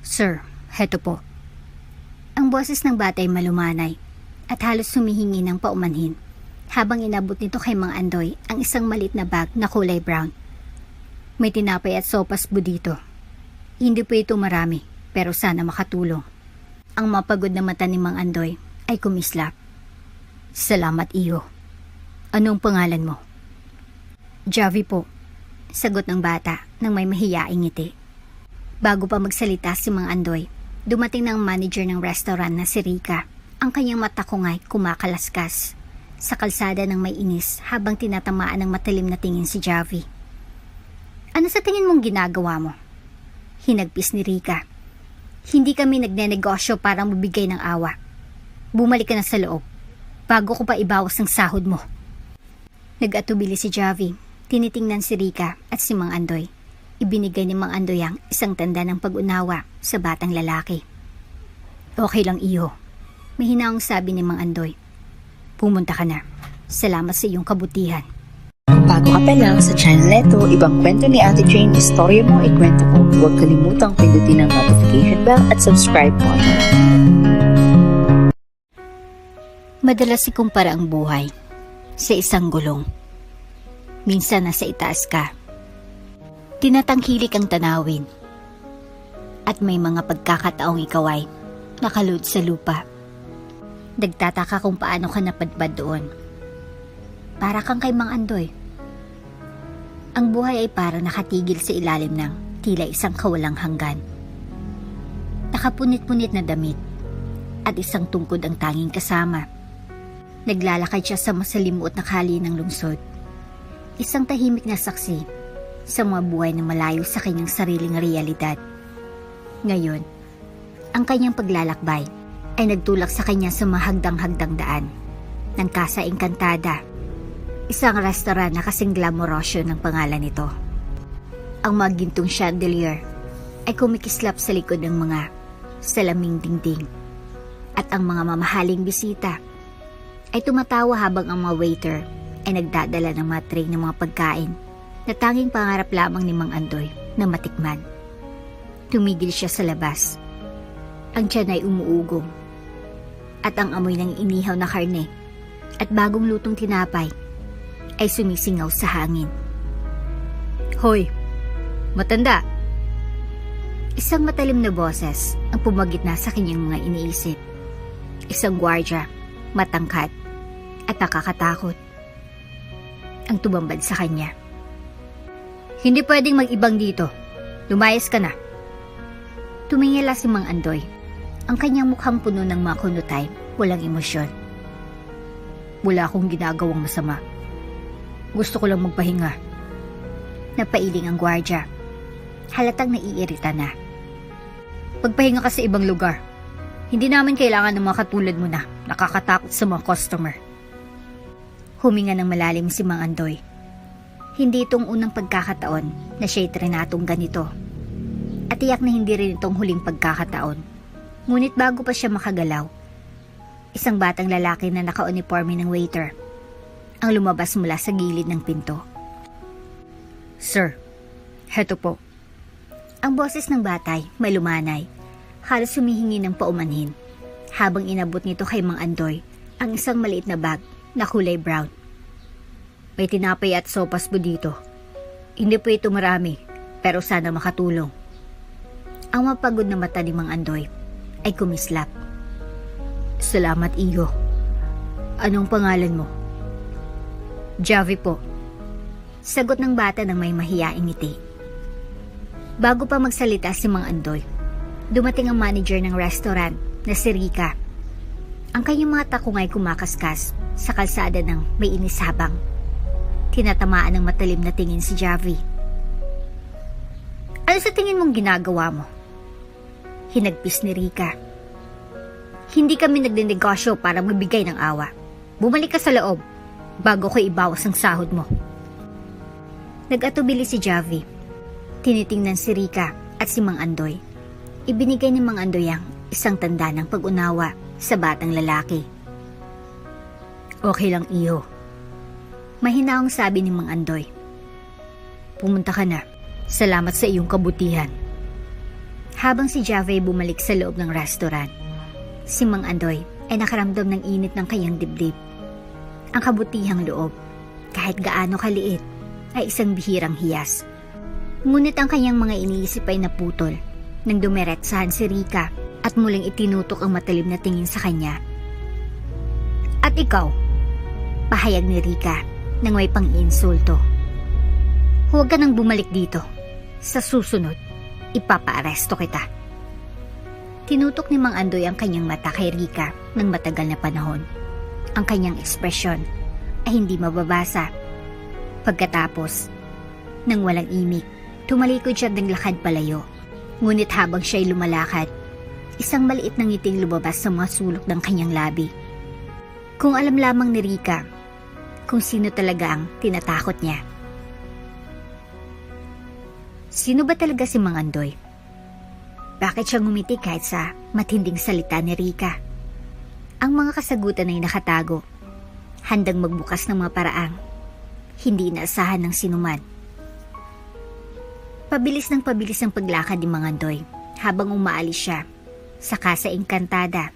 Sir, heto po. Ang boses ng bata ay malumanay at halos humihingi ng paumanhin habang inabot nito kay Mang Andoy ang isang malit na bag na kulay brown. May tinapay at sopas po dito. Hindi po ito marami pero sana makatulong. Ang mapagod na mata ni Mang Andoy ay kumislap. Salamat, Iho. Anong pangalan mo? Javi po, sagot ng bata nang may mahiyaing ngiti. Bago pa magsalita si Mang Andoy, dumating na ang manager ng restaurant na si Rica. Ang kanyang mata ko nga'y kumakalaskas sa kalsada ng may inis habang tinatamaan ng matalim na tingin si Javi. Ano sa tingin mong ginagawa mo? Hinagpis ni Rica. Hindi kami nagnenegosyo para mabigay ng awa. Bumalik ka na sa loob bago ko pa ibawas ng sahod mo. Nag-atubili si Javi. Tinitingnan si Rica at si Mang Andoy. Ibinigay ni Mang Andoy ang isang tanda ng pag-unawa sa batang lalaki. Okay lang, Iho. May hinaong sabi ni Mang Andoy. Pumunta ka na. Salamat sa iyong kabutihan. Bago ka pa lang sa channel neto, ibang kwento ni Ate Jane, istorya mo, ikwento ko. Huwag kalimutang pindutin ang notification bell at subscribe po. Madalas ikumpara ang buhay sa isang gulong. Minsan nasa itaas ka. Tinatangkilik ang tanawin. At may mga pagkakataong ikaw ay nakaluhod sa lupa. Nagtataka kung paano ka napadpad doon. Para kang kay Mang Andoy. Ang buhay ay parang nakatigil sa ilalim ng tila isang kawalang hanggan. Nakapunit-punit na damit at isang tungkod ang tanging kasama. Naglalakad siya sa masalimuot na kali ng lungsod. Isang tahimik na saksi sa mga buhay na malayo sa kanyang sariling realidad. Ngayon, ang kanyang paglalakbay ay nagtulak sa kanya sa mga hagdang-hagdang daan ng Casa Encantada, isang restaurant na kasing glamorosyo ng pangalan nito. Ang mga gintong chandelier ay kumikislap sa likod ng mga salaming dingding at ang mga mamahaling bisita ay tumatawa habang ang mga waiter ay nagdadala ng mga tray ng mga pagkain na tanging pangarap lamang ni Mang Andoy na matikman. Tumigil siya sa labas. Ang tiyan ay umuugong at ang amoy ng inihaw na karne at bagong lutong tinapay ay sumisingaw sa hangin. Hoy, matanda! Isang matalim na boses ang pumagitna sa kanyang mga iniisip. Isang gwardya, matangkad at nakakatakot ang tumambad sa kanya. Hindi pwedeng mag-ibang dito. Lumayas ka na. Tumingala si Mang Andoy. Ang kanyang mukhang puno ng mga kunutay, walang emosyon. Wala akong ginagawang masama. Gusto ko lang magpahinga. Napailing ang gwardya. Halatang naiirita na. Pagpahinga ka sa ibang lugar. Hindi namin kailangan ng mga katulad mo na nakakatakot sa mga customer. Huminga ng malalim si Mang Andoy. Hindi itong unang pagkakataon na siya'y trinatong ganito. At tiyak na hindi rin itong huling pagkakataon. Ngunit bago pa siya makagalaw, isang batang lalaki na naka-uniforme ng waiter ang lumabas mula sa gilid ng pinto. Sir, heto po. Ang boses ng batay may lumanay, halos humihingi ng paumanhin, habang inabot nito kay Mang Andoy ang isang maliit na bag na kulay brown. May tinapay at sopas po dito. Hindi po ito marami, pero sana makatulong. Ang mapagod na mata ni Mang Andoy ay kumislap. Salamat, Iho. Anong pangalan mo? Javi po. Sagot ng bata ng may mahiyaing ngiti. Bago pa magsalita si Mang Andoy, dumating ang manager ng restaurant na si Rica. Ang kanyang mga takong ay kumakaskas sa kalsada ng may inis habang tinatamaan ng matalim na tingin si Javi. Ano sa tingin mong ginagawa mo? Hinagpis ni Rica. Hindi kami nagnenegosyo para magbigay ng awa. Bumalik ka sa loob bago ko ibawas ang sahod mo. Nag-atubili si Javi. Tinitingnan si Rica at si Mang Andoy. Ibinigay ni Mang Andoy ang isang tanda ng pag-unawa sa batang lalaki. Okay lang, Iho. Mahinaong sabi ni Mang Andoy. Pumunta ka na. Salamat sa iyong kabutihan. Habang si Jave bumalik sa loob ng restaurant, si Mang Andoy ay nakaramdam ng init ng kanyang dibdib. Ang kabutihang loob, kahit gaano kaliit, ay isang bihirang hiyas. Ngunit ang kanyang mga iniisip ay naputol nang dumiretsahan si Rika at muling itinutok ang matalim na tingin sa kanya. "At ikaw?" pahayag ni Rika nang may pang-insulto. "Huwag ka nang bumalik dito. Sa susunod, ipapaaresto kita." Tinutok ni Mang Andoy ang kanyang mata kay Rika ng matagal na panahon. Ang kanyang ekspresyon ay hindi mababasa. Pagkatapos, nang walang imik, tumalikod siya ng lakad palayo. Ngunit habang siya'y lumalakad, isang maliit na ngiting lumabas sa mga sulok ng kanyang labi. Kung alam lamang ni Rika kung sino talaga ang tinatakot niya. Sino ba talaga si Mang Andoy? Bakit siya ngumiti kahit sa matinding salita ni Rika? Ang mga kasagutan ay nakatago, handang magbukas ng mga paraang hindi inaasahan ng sinuman. Pabilis ng pabilis ang paglakad ni Mang Andoy habang umaalis siya sa Casa Encantada.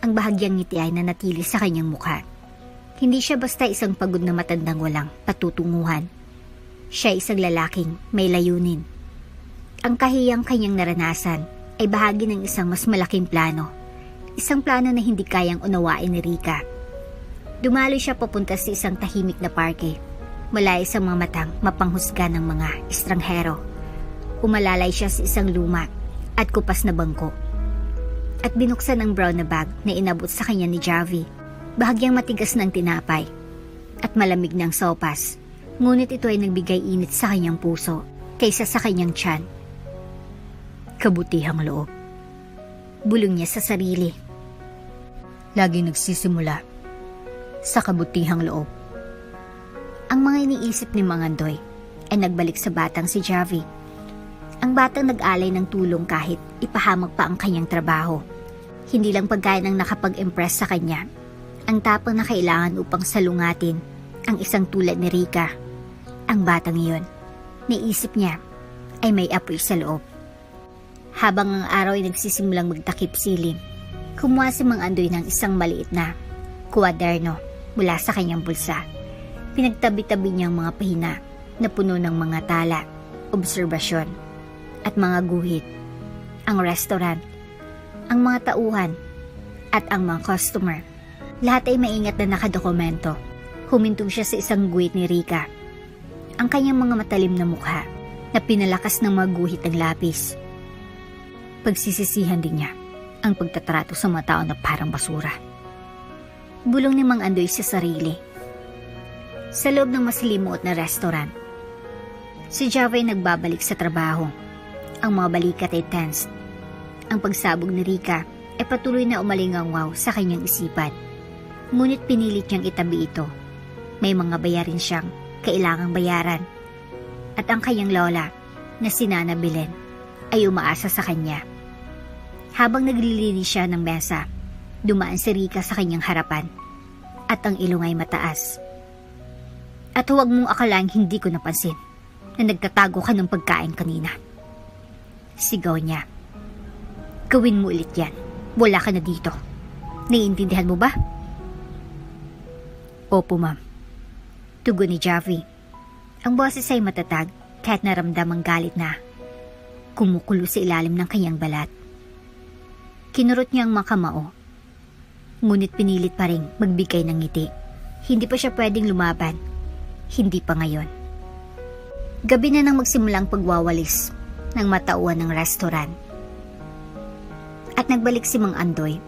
Ang bahagyang ngiti ay nanatili sa kanyang mukha. Hindi siya basta isang pagod na matandang walang patutunguhan. Siya ay isang lalaking may layunin. Ang kahiyang kanyang naranasan ay bahagi ng isang mas malaking plano. Isang plano na hindi kayang unawain ni Rika. Dumaloy siya papunta sa isang tahimik na parke, malayo sa mga matang mapanghusga ng mga estranghero. Umalalay siya sa isang luma at kupas na bangko. At binuksan ang brown na bag na inabot sa kanya ni Javi. Bahagyang matigas ng tinapay at malamig ng sopas. Ngunit ito ay nagbigay init sa kanyang puso kaysa sa kanyang tiyan. Kabutihang loob. Bulong niya sa sarili. Lagi nagsisimula sa kabutihang loob. Ang mga iniisip ni Mang Andoy ay nagbalik sa batang si Javi. Ang batang nag-alay ng tulong kahit ipahamak pa ang kanyang trabaho. Hindi lang pagkain ang nakapag-impress sa kanya. Ang tapang na kailangan upang salungatin ang isang tulad ni Rika. Ang batang iyon, naisip niya, ay may apoy sa loob. Habang ang araw ay nagsisimulang magtakip silim, kumuha si Mang Andoy ng isang maliit na kwaderno mula sa kanyang bulsa. Pinagtabi-tabi niya ang mga pahina na puno ng mga tala, obserbasyon, at mga guhit. Ang restaurant, ang mga tauhan, at ang mga customer. Lahat ay maingat na nakadokumento. Huminto siya sa isang guhit ni Rika. Ang kanyang mga matalim na mukha na pinalakas ng mga guhit ng lapis. Pagsisisihan din niya ang pagtatrato sa mga tao na parang basura. Bulong ni Mang Andoy sa sarili. Sa loob ng masalimuot na restaurant, si Java ay nagbabalik sa trabaho. Ang mga balikat ay tense. Ang pagsabog ni Rika ay patuloy na umalingangwaw sa kanyang isipan. Ngunit pinilit niyang itabi ito. May mga bayarin siyang kailangang bayaran. At ang kanyang lola na si Nana Belen ay umaasa sa kanya. Habang naglilinis siya ng mesa, dumaan si Rika sa kanyang harapan at ang ilong ay mataas. "At huwag mong akalaing hindi ko napansin na nagtatago ka ng pagkain kanina." Sigaw niya. "Gawin mo ulit yan. Wala ka na dito. Naiintindihan mo ba?" "Opo, ma'am." Tugon ni Javi. Ang boses ay matatag kahit naramdamang galit na kumukulo sa ilalim ng kanyang balat. Kinurot niya ang mga kamao. Ngunit pinilit pa rin magbigay ng ngiti. Hindi pa siya pwedeng lumaban. Hindi pa ngayon. Gabi na nang magsimulang pagwawalis ng matauhan ng restaurant. At nagbalik si Mang Andoy.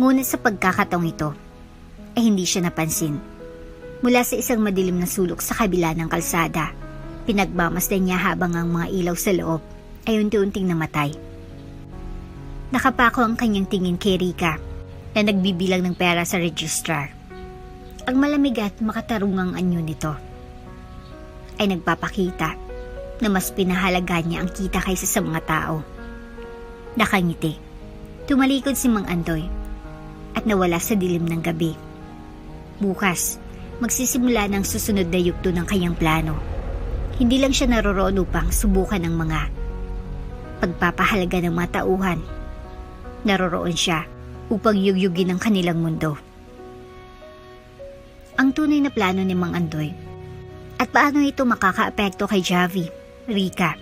Ngunit sa pagkakataong ito, ay hindi siya napansin. Mula sa isang madilim na sulok sa kabila ng kalsada, pinagmamasdan niya habang ang mga ilaw sa loob ay unti-unting namatay. Nakapako ang kanyang tingin kay Rika na nagbibilang ng pera sa registrar. Ang malamig at makatarungang anyo nito ay nagpapakita na mas pinahalaga niya ang kita kaysa sa mga tao. Nakangiti. Tumalikod si Mang Andoy at nawala sa dilim ng gabi. Bukas, magsisimula ng susunod na yugto ng kanyang plano. Hindi lang siya naroroon upang subukan ng mga pagpapahalaga ng mga tauhan. Naroroon siya upang yugyugin ang kanilang mundo. Ang tunay na plano ni Mang Andoy at paano ito makakaapekto kay Javi, Rika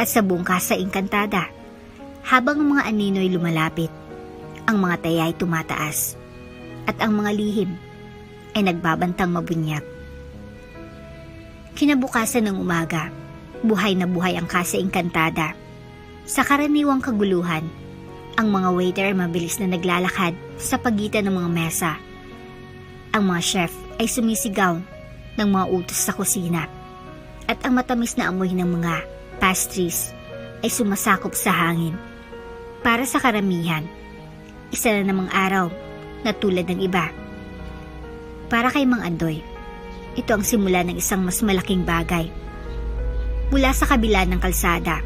at sa buong Casa Encantada. Habang ang mga anino'y lumalapit, ang mga taya ay tumataas at ang mga lihim ay nagbabantang mabunyag. Kinabukasan ng umaga, buhay na buhay ang Casa Encantada. Sa karaniwang kaguluhan, ang mga waiter ay mabilis na naglalakad sa pagitan ng mga mesa. Ang mga chef ay sumisigaw ng mga utos sa kusina at ang matamis na amoy ng mga pastries ay sumasakop sa hangin. Para sa karamihan, isa na namang araw na tulad ng iba. Para kay Mang Andoy, ito ang simula ng isang mas malaking bagay. Mula sa kabila ng kalsada,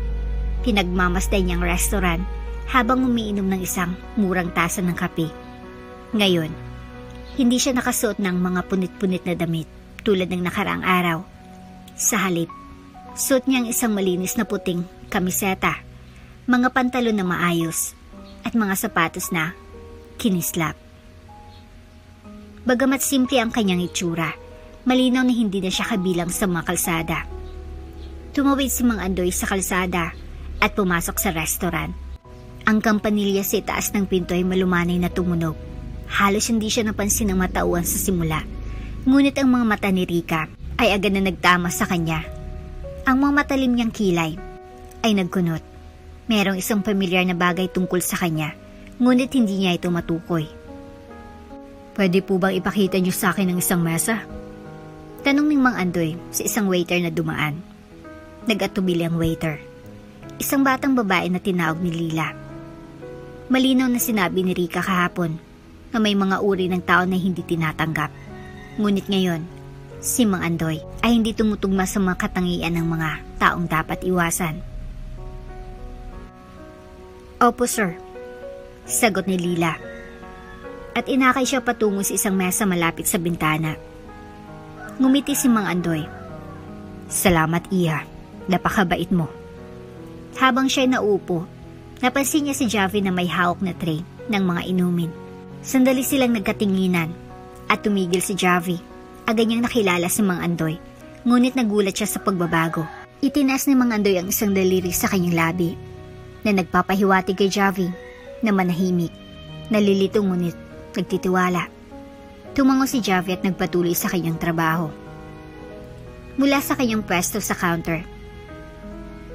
pinagmamasday niyang restaurant habang umiinom ng isang murang tasa ng kape. Ngayon, hindi siya nakasuot ng mga punit-punit na damit tulad ng nakaraang araw. Sa halip, suot niya ang isang malinis na puting kamiseta, mga pantalon na maayos, at mga sapatos na kinislap. Bagamat simple ang kanyang itsura, malinaw na hindi na siya kabilang sa mga kalsada. Tumawid si Mang Andoy sa kalsada at pumasok sa restaurant. Ang kampanilya sa itaas ng pinto ay malumanay na tumunog. Halos hindi siya napansin ng matauhan sa simula. Ngunit ang mga mata ni Rika ay agad na nagtama sa kanya. Ang mga matalim niyang kilay ay nagkunot. Merong isang pamilyar na bagay tungkol sa kanya, ngunit hindi niya ito matukoy. "Pwede po bang ipakita niyo sa akin ang isang mesa?" Tanong ni Mang Andoy sa isang waiter na dumaan. Nag-atubili ang waiter. Isang batang babae na tinawag ni Lila. Malinaw na sinabi ni Rika kahapon na may mga uri ng tao na hindi tinatanggap. Ngunit ngayon, si Mang Andoy ay hindi tumutugma sa mga katangian ng mga taong dapat iwasan. "Opo, sir," sagot ni Lila. At inakay siya patungo sa isang mesa malapit sa bintana. Ngumiti si Mang Andoy. "Salamat, Iha. Napakabait mo." Habang siya'y naupo, napansin niya si Javi na may hawak na tray ng mga inumin. Sandali silang nagkatinginan at tumigil si Javi. Agad niyang nakilala si Mang Andoy, ngunit nagulat siya sa pagbabago. Itinaas ni Mang Andoy ang isang daliri sa kanyang labi na nagpapahiwatig kay Javi na manahimik, nalilito ngunit nagtitiwala. Tumango si Javi at nagpatuloy sa kanyang trabaho. Mula sa kanyang pwesto sa counter,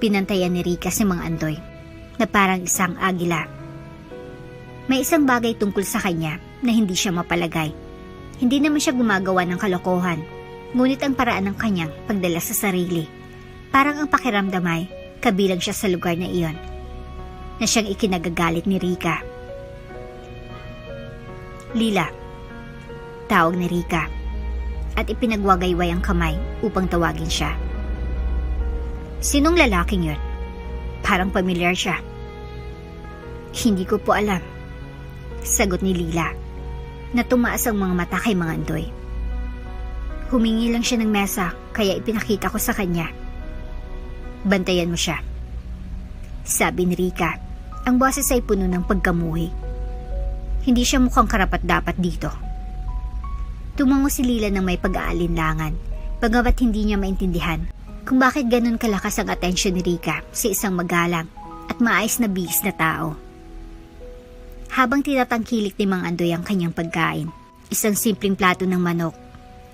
pinantayan ni Rika si Mang Andoy na parang isang agila. May isang bagay tungkol sa kanya na hindi siya mapalagay. Hindi naman siya gumagawa ng kalokohan, ngunit ang paraan ng kanyang pagdala sa sarili, parang ang pakiramdam ay kabilang siya sa lugar na iyon, na siyang ikinagagalit ni Rika. "Lila," tawag ni Rika, at ipinagwagayway ang kamay upang tawagin siya. "Sinong lalaking yun? Parang pamilyar siya." "Hindi ko po alam," sagot ni Lila, na tumaas ang mga mata kay Mang Andoy. "Humingi lang siya ng mesa, kaya ipinakita ko sa kanya." "Bantayan mo siya," sabi ni Rika. Ang boses ay puno ng pagkamuhi. Hindi siya mukhang karapat-dapat dito. Tumango si Lila ng may pag-aalinlangan, bagamat hindi niya maintindihan kung bakit ganun kalakas ang atensyon ni Rika sa isang magalang at maayos na bihis na tao. Habang tinatangkilik ni Mang Andoy ang kanyang pagkain, isang simpleng plato ng manok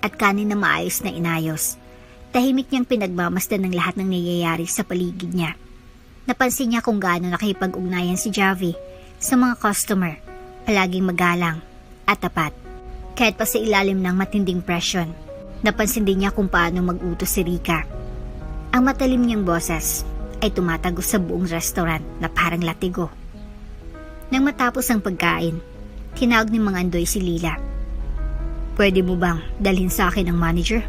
at kanin na maayos na inayos, tahimik niyang pinagmamasdan ng lahat ng nangyayari sa paligid niya. Napansin niya kung gaano nakipag-ugnayan si Javi sa mga customer, palaging magalang at tapat. Kahit pa sa ilalim ng matinding presyon, napansin din niya kung paano mag-utos si Rika. Ang matalim niyang boses ay tumatagos sa buong restaurant na parang latigo. Nang matapos ang pagkain, tinawag ni Mang Andoy si Lila. "Pwede mo bang dalhin sa akin ang manager?"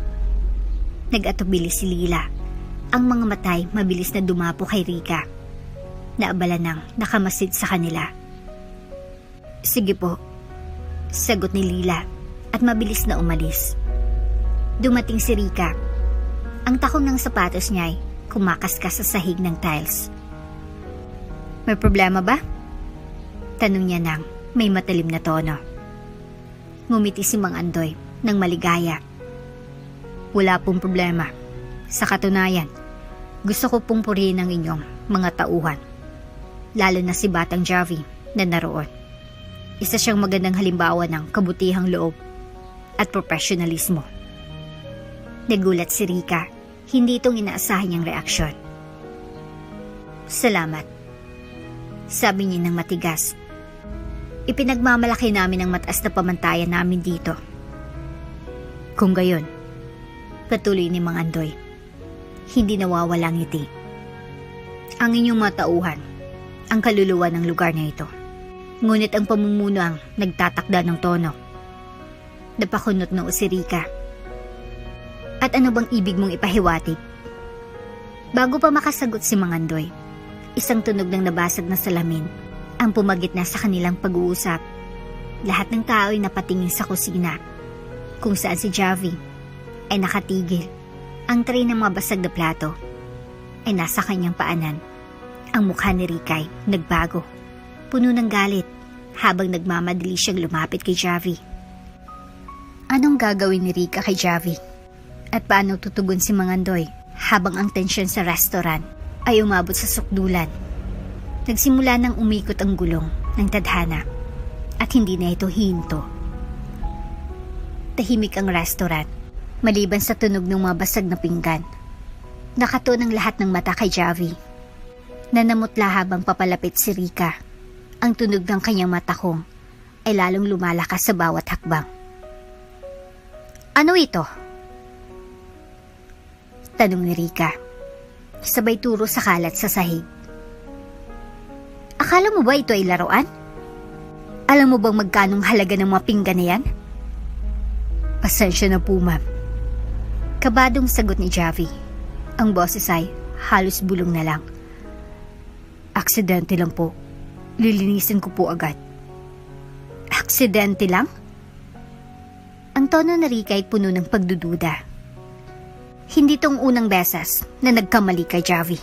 Nag-atubili si Lila. Ang mga matay mabilis na dumapo kay Rika. Naabala nang nakamasid sa kanila. "Sige po," sagot ni Lila at mabilis na umalis. Dumating si Rika. Ang takong ng sapatos niya ay kumakaskas sa sahig ng tiles. May problema ba? Tanong niya nang may matalim na tono. Ngumiti si Mang Andoy ng maligaya. Wala pong problema. Sa katunayan, gusto ko pong purihin ang inyong mga tauhan. Lalo na si Batang Javi na naroon. Isa siyang magandang halimbawa ng kabutihang loob at profesionalismo. Nagulat si Rika, hindi itong inaasahan niyang reaksyon. Salamat. Sabi niya ng matigas. Ipinagmamalaki namin ang mataas na pamantayan namin dito. Kung gayon, patuloy ni Mang Andoy, hindi nawawalang ngiti. Ang inyong matauhan, ang kaluluwa ng lugar na ito. Ngunit ang pamumuno ang nagtatakda ng tono. Napakunot noo si Rika. At ano bang ibig mong ipahiwatig? Bago pa makasagot si Mang Andoy, isang tunog ng nabasag na salamin ang pumagitna sa kanilang pag-uusap. Lahat ng tao ay napatingin sa kusina, kung saan si Javi ay nakatigil. Ang tray ng mga basag na plato ay nasa kanyang paanan. Ang mukha ni Rika ay nagbago, puno ng galit, habang nagmamadali siyang lumapit kay Javi. Anong gagawin ni Rika kay Javi? At paano tutugon si Mang Andoy habang ang tensyon sa restaurant ay umabot sa sukdulan? Nagsimula nang umikot ang gulong ng tadhana at hindi na ito hihinto. Tahimik ang restaurant, maliban sa tunog ng mga basag na pinggan. Nakatuon ang lahat ng mata kay Javi. Nanamutla habang papalapit si Rika. Ang tunog ng kanyang mata kong ay lalong lumalakas sa bawat hakbang. Ano ito? Tanong ni Rika, sabay turo sa kalat sa sahig. Akala mo ba ito ay laruan? Alam mo bang magkanong halaga ng mga pinggan na yan? Pasensya na po, ma'am. Kabadong sagot ni Javi. Ang boses ay halos bulong na lang. Aksidente lang po. Lilinisin ko po agad. Aksidente lang? Ang tono na Rika ay puno ng pagdududa. Hindi tong unang beses na nagkamali kay Javi.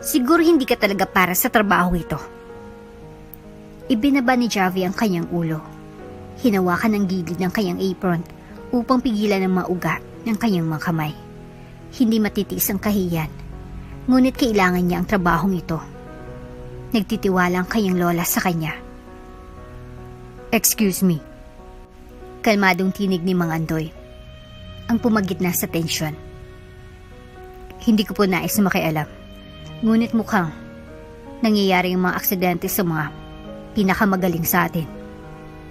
Siguro hindi ka talaga para sa trabaho ito. Ibinaba ni Javi ang kanyang ulo. Hinawakan ang gilid ng kanyang apron upang pigilan ang mauga ng kanyang mga kamay. Hindi matitiis ang kahiyan, ngunit kailangan niya ang trabahong ito. Nagtitiwala ang kanyang lola sa kanya. Excuse me. Kalmadong tinig ni Mang Andoy, ang pumagitna sa tensyon. Hindi ko po nais na makialam. Ngunit mukhang nangyayari yung mga aksidente sa mga pinakamagaling sa atin.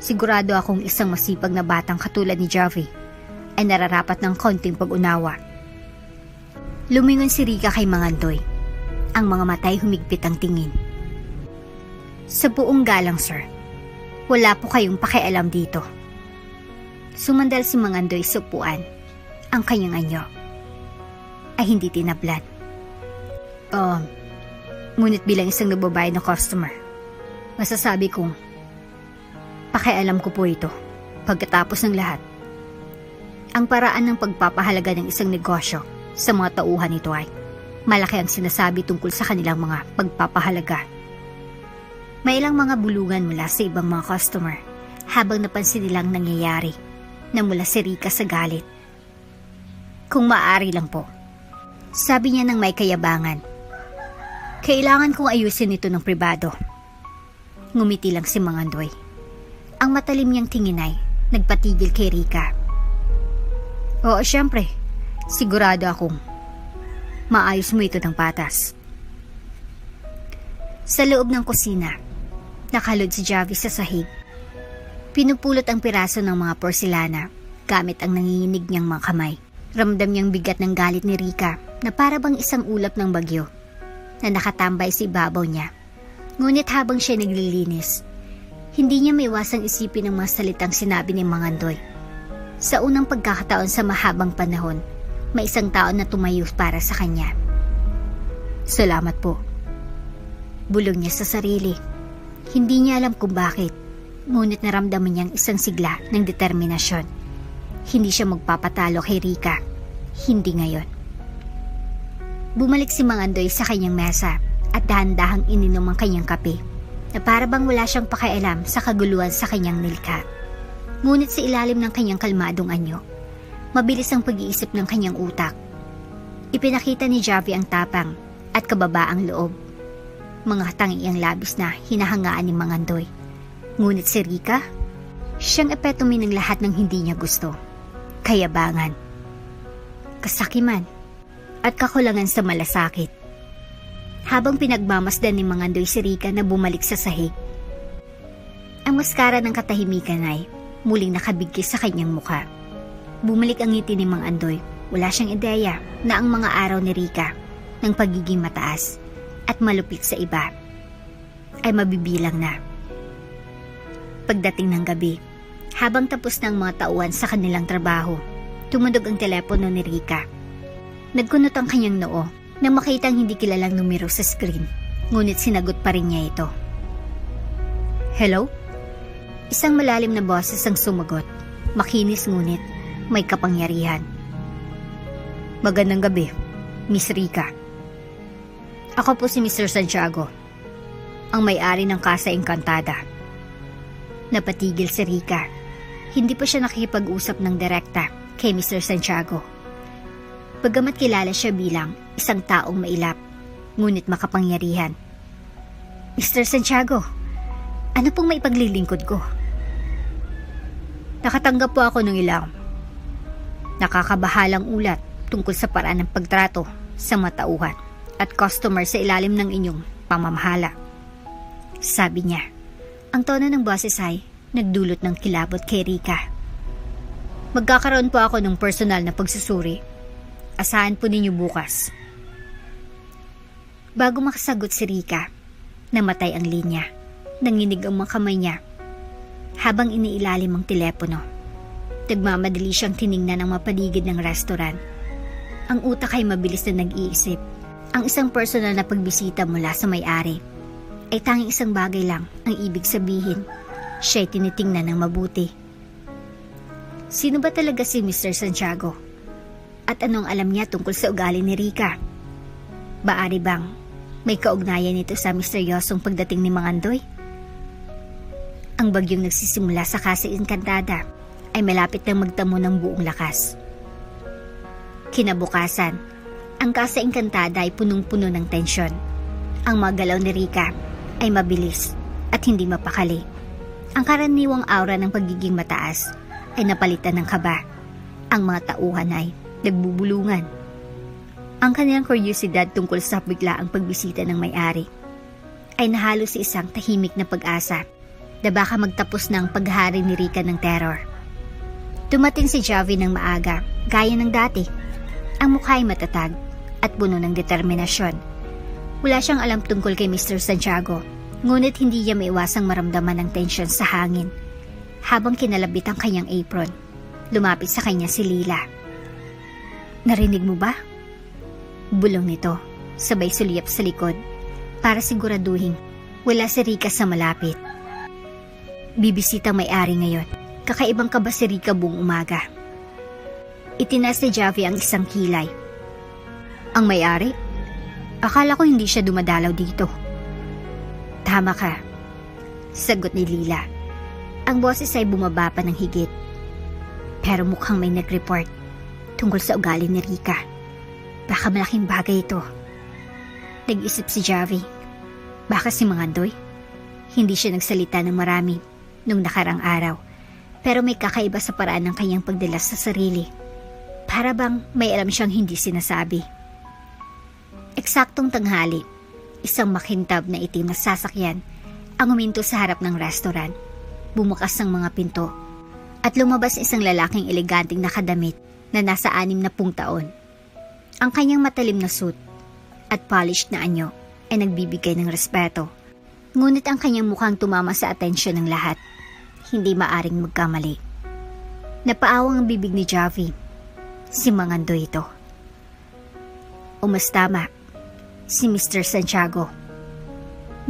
Sigurado akong isang masipag na batang katulad ni Javi ay nararapat ng konting pag-unawa. Lumingon si Rika kay Mang Andoy. Ang mga matay humigpit ang tingin. Sa buong galang, sir, wala po kayong pakialam dito. Sumandal si Mang Andoy sa upuan. Ang kanyang anyo ay hindi tinablan. Ngunit bilang isang nagbabayad na customer, masasabi kong pakialam ko po ito pagkatapos ng lahat. Ang paraan ng pagpapahalaga ng isang negosyo sa mga tauhan nito ay malaki ang sinasabi tungkol sa kanilang mga pagpapahalaga. May ilang mga bulungan mula sa ibang mga customer habang napansin nilang nangyayari na mula si Rika sa galit. Kung maaari lang po, sabi niya ng may kayabangan, kailangan kong ayusin ito ng pribado. Ngumiti lang si Mang Andoy. Ang matalim niyang tingin ay nagpatigil kay Rika. Oo, syempre. Sigurado akong maayos mo ito ng patas. Sa loob ng kusina, nakalod si Javi sa sahig. Pinupulot ang piraso ng mga porselana gamit ang nanginginig niyang mga kamay. Ramdam niyang bigat ng galit ni Rika na para bang isang ulap ng bagyo na nakatambay sa ibabaw niya. Ngunit habang siya naglilinis, hindi niya maiwasang isipin ang mga salitang sinabi ni Mang Andoy. Sa unang pagkakataon sa mahabang panahon, may isang tao na tumayo para sa kanya. Salamat po. Bulong niya sa sarili. Hindi niya alam kung bakit, ngunit naramdaman niyang isang sigla ng determinasyon. Hindi siya magpapatalo kay Rika. Hindi ngayon. Bumalik si Mang Andoy sa kanyang mesa at dahan-dahang ininom ang kanyang kape na para bang wala siyang pakialam sa kaguluhan sa kanyang nilka. Ngunit sa ilalim ng kanyang kalmadong anyo, mabilis ang pag-iisip ng kanyang utak. Ipinakita ni Javi ang tapang at kababaang loob. Mga tangiang labis na hinahangaan ni Mangandoy. Ngunit si Rika, siyang epitome ng lahat ng hindi niya gusto. Kayabangan, kasakiman, at kakulangan sa malasakit. Habang pinagmamasdan ni Mangandoy si Rika na bumalik sa sahig, ang maskara ng katahimikan ay muling nakabigkis sa kanyang mukha. Bumalik ang ngiti ni Mangandoy. Wala siyang ideya na ang mga araw ni Rika ng pagiging mataas at malupit sa iba ay mabibilang na. Pagdating ng gabi, habang tapos ng mga tauhan sa kanilang trabaho, tumunog ang telepono ni Rika. Nagkunot ang kanyang noo nang makita ang hindi kilalang numero sa screen, ngunit sinagot pa rin niya ito. Hello? Isang malalim na boses ang sumagot, makinis ngunit may kapangyarihan. Magandang gabi, Miss Rika. Ako po si Mr. Santiago, ang may-ari ng Casa Encantada. Napatigil si Rika. Hindi pa siya nakikipag-usap ng direkta kay Mr. Santiago. Bagamat kilala siya bilang isang taong mailap, ngunit makapangyarihan. Mr. Santiago, ano pong maipaglilingkod ko? Nakatanggap po ako ng ilang nakakabahalang ulat tungkol sa paraan ng pagtrato sa matauhan at customer sa ilalim ng inyong pamamahala. Sabi niya. Ang tono ng boses ay nagdulot ng kilabot kay Rika. Magkakaroon po ako ng personal na pagsusuri. Asahan po ninyo bukas. Bago makasagot si Rika, namatay ang linya. Nanginig ang mga kamay niya habang iniilalim ang telepono. Nagmamadali siyang tiningnan ang mapaligid ng restaurant. Ang utak ay mabilis na nag-iisip. Ang isang personal na pagbisita mula sa may-ari ay tanging isang bagay lang ang ibig sabihin. Siya'y tinitingnan ng mabuti. Sino ba talaga si Mr. Santiago? At anong alam niya tungkol sa ugali ni Rika? Baari bang may kaugnayan ito sa misteryosong pagdating ni Mangandoy? Ang bagyong nagsisimula sa Casa Encantada ay malapit nang magtamo ng buong lakas. Kinabukasan, ang Casa Encantada ay punong-puno ng tensyon. Ang mga galaw ni Rika ay mabilis at hindi mapakali. Ang karaniwang aura ng pagiging mataas ay napalitan ng kaba. Ang mga tauhan ay nagbubulungan. Ang kanilang kuryosidad tungkol sa biglaang pagbisita ng may-ari ay nahalo sa isang tahimik na pag-asa na baka magtapos na ang paghari ni Rika ng terror. Dumating si Javi ng maaga, gaya ng dati. Ang mukha ay matatag at puno ng determinasyon. Wala siyang alam tungkol kay Mr. Santiago, ngunit hindi niya maiwasang maramdaman ng tensyon sa hangin. Habang kinalabit ang kanyang apron, lumapit sa kanya si Lila. Narinig mo ba? Bulong nito, sabay suliyap sa likod, para siguraduhin wala si Rika sa malapit. Bibisita may-ari ngayon. Kakaibang kaba si Rika buong umaga. Itinas ni Javi ang isang kilay. Ang may-ari? Akala ko hindi siya dumadalaw dito. Tama ka, sagot ni Lila. Ang boses ay bumaba pa ng higit. Pero mukhang may nag-report tungkol sa ugali ni Rika. Baka malaking bagay ito. Nag-isip si Javi. Baka si Mangandoy? Hindi siya nagsalita ng marami nung nakarang araw. Pero may kakaiba sa paraan ng kanyang pagdalas sa sarili. Para bang may alam siyang hindi sinasabi. Eksaktong tanghali, isang makintab na itim na sasakyan ang uminto sa harap ng restaurant. Bumukas ang mga pinto at lumabas isang lalaking eleganteng nakadamit na nasa 60 taon. Ang kanyang matalim na suit at polished na anyo ay nagbibigay ng respeto. Ngunit ang kanyang mukhang tumama sa atensyon ng lahat. Hindi maaring magkamali. Napaawang ang bibig ni Javi. Si Mangandoy ito. Umastama. Si Mr. Santiago.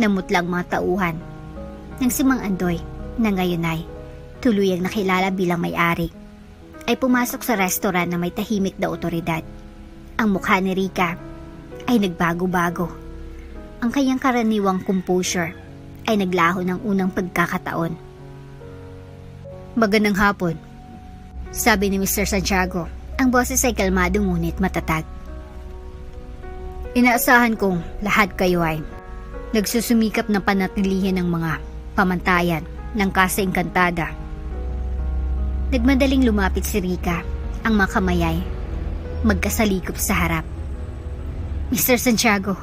Namutlang mga tauhan. Nang si Mangandoy, na ngayon ay tuluyang nakilala bilang may-ari, ay pumasok sa restaurant na may tahimik na otoridad. Ang mukha ni Rika ay nagbago-bago. ang kanyang karaniwang composure ay naglaho ng unang pagkakataon. "Magandang hapon," sabi ni Mr. Santiago. Ang boses ay kalmado ngunit matatag. "Inaasahan kong lahat kayo ay nagsusumikap na panatilihin ng mga pamantayan ng Casa Encantada." Nagmadaling lumapit si Rica, ang mga kamay ay magkasalikop sa harap. "Mr. Santiago,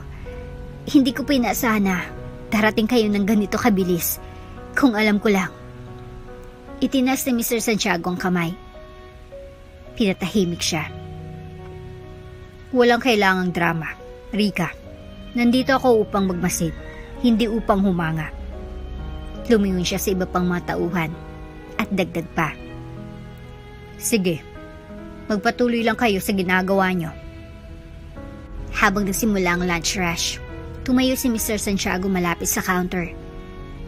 hindi ko pinaasahan na darating kayo ng ganito kabilis. Kung alam ko lang." Itinas ni Mr. Santiago ang kamay. Pinatahimik siya. "Walang kailangang drama, Rica. Nandito ako upang magmasid, hindi upang humanga." Lumingon siya sa iba pang mga tauhan at dagdag pa, "Sige, magpatuloy lang kayo sa ginagawa nyo." Habang nagsimula ang lunch rush, tumayo si Mr. Santiago malapit sa counter.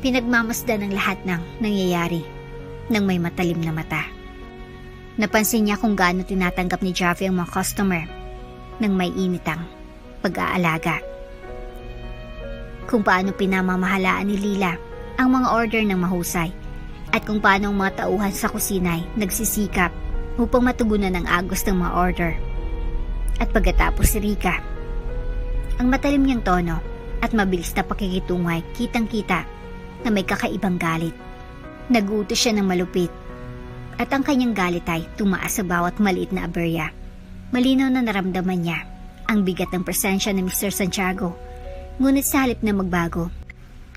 Pinagmamasdan ng lahat ng nangyayari ng may matalim na mata. Napansin niya kung gaano tinatanggap ni Javi ang mga customer ng may initang pag-aalaga. Kung paano pinamamahalaan ni Lila ang mga order ng mahusay at kung paano ang mga tauhan sa kusina ay nagsisikap upang matugunan ang agos ng mga order. At pagkatapos si Rica, ang matalim niyang tono at mabilis na pakikitungo ay kitang-kita na may kakaibang galit. Nag-uutos siya ng malupit at ang kanyang galit ay tumaas sa bawat maliit na aberya. Malinaw na naramdaman niya ang bigat ng presensya ni Mr. Santiago, ngunit sa halip na magbago,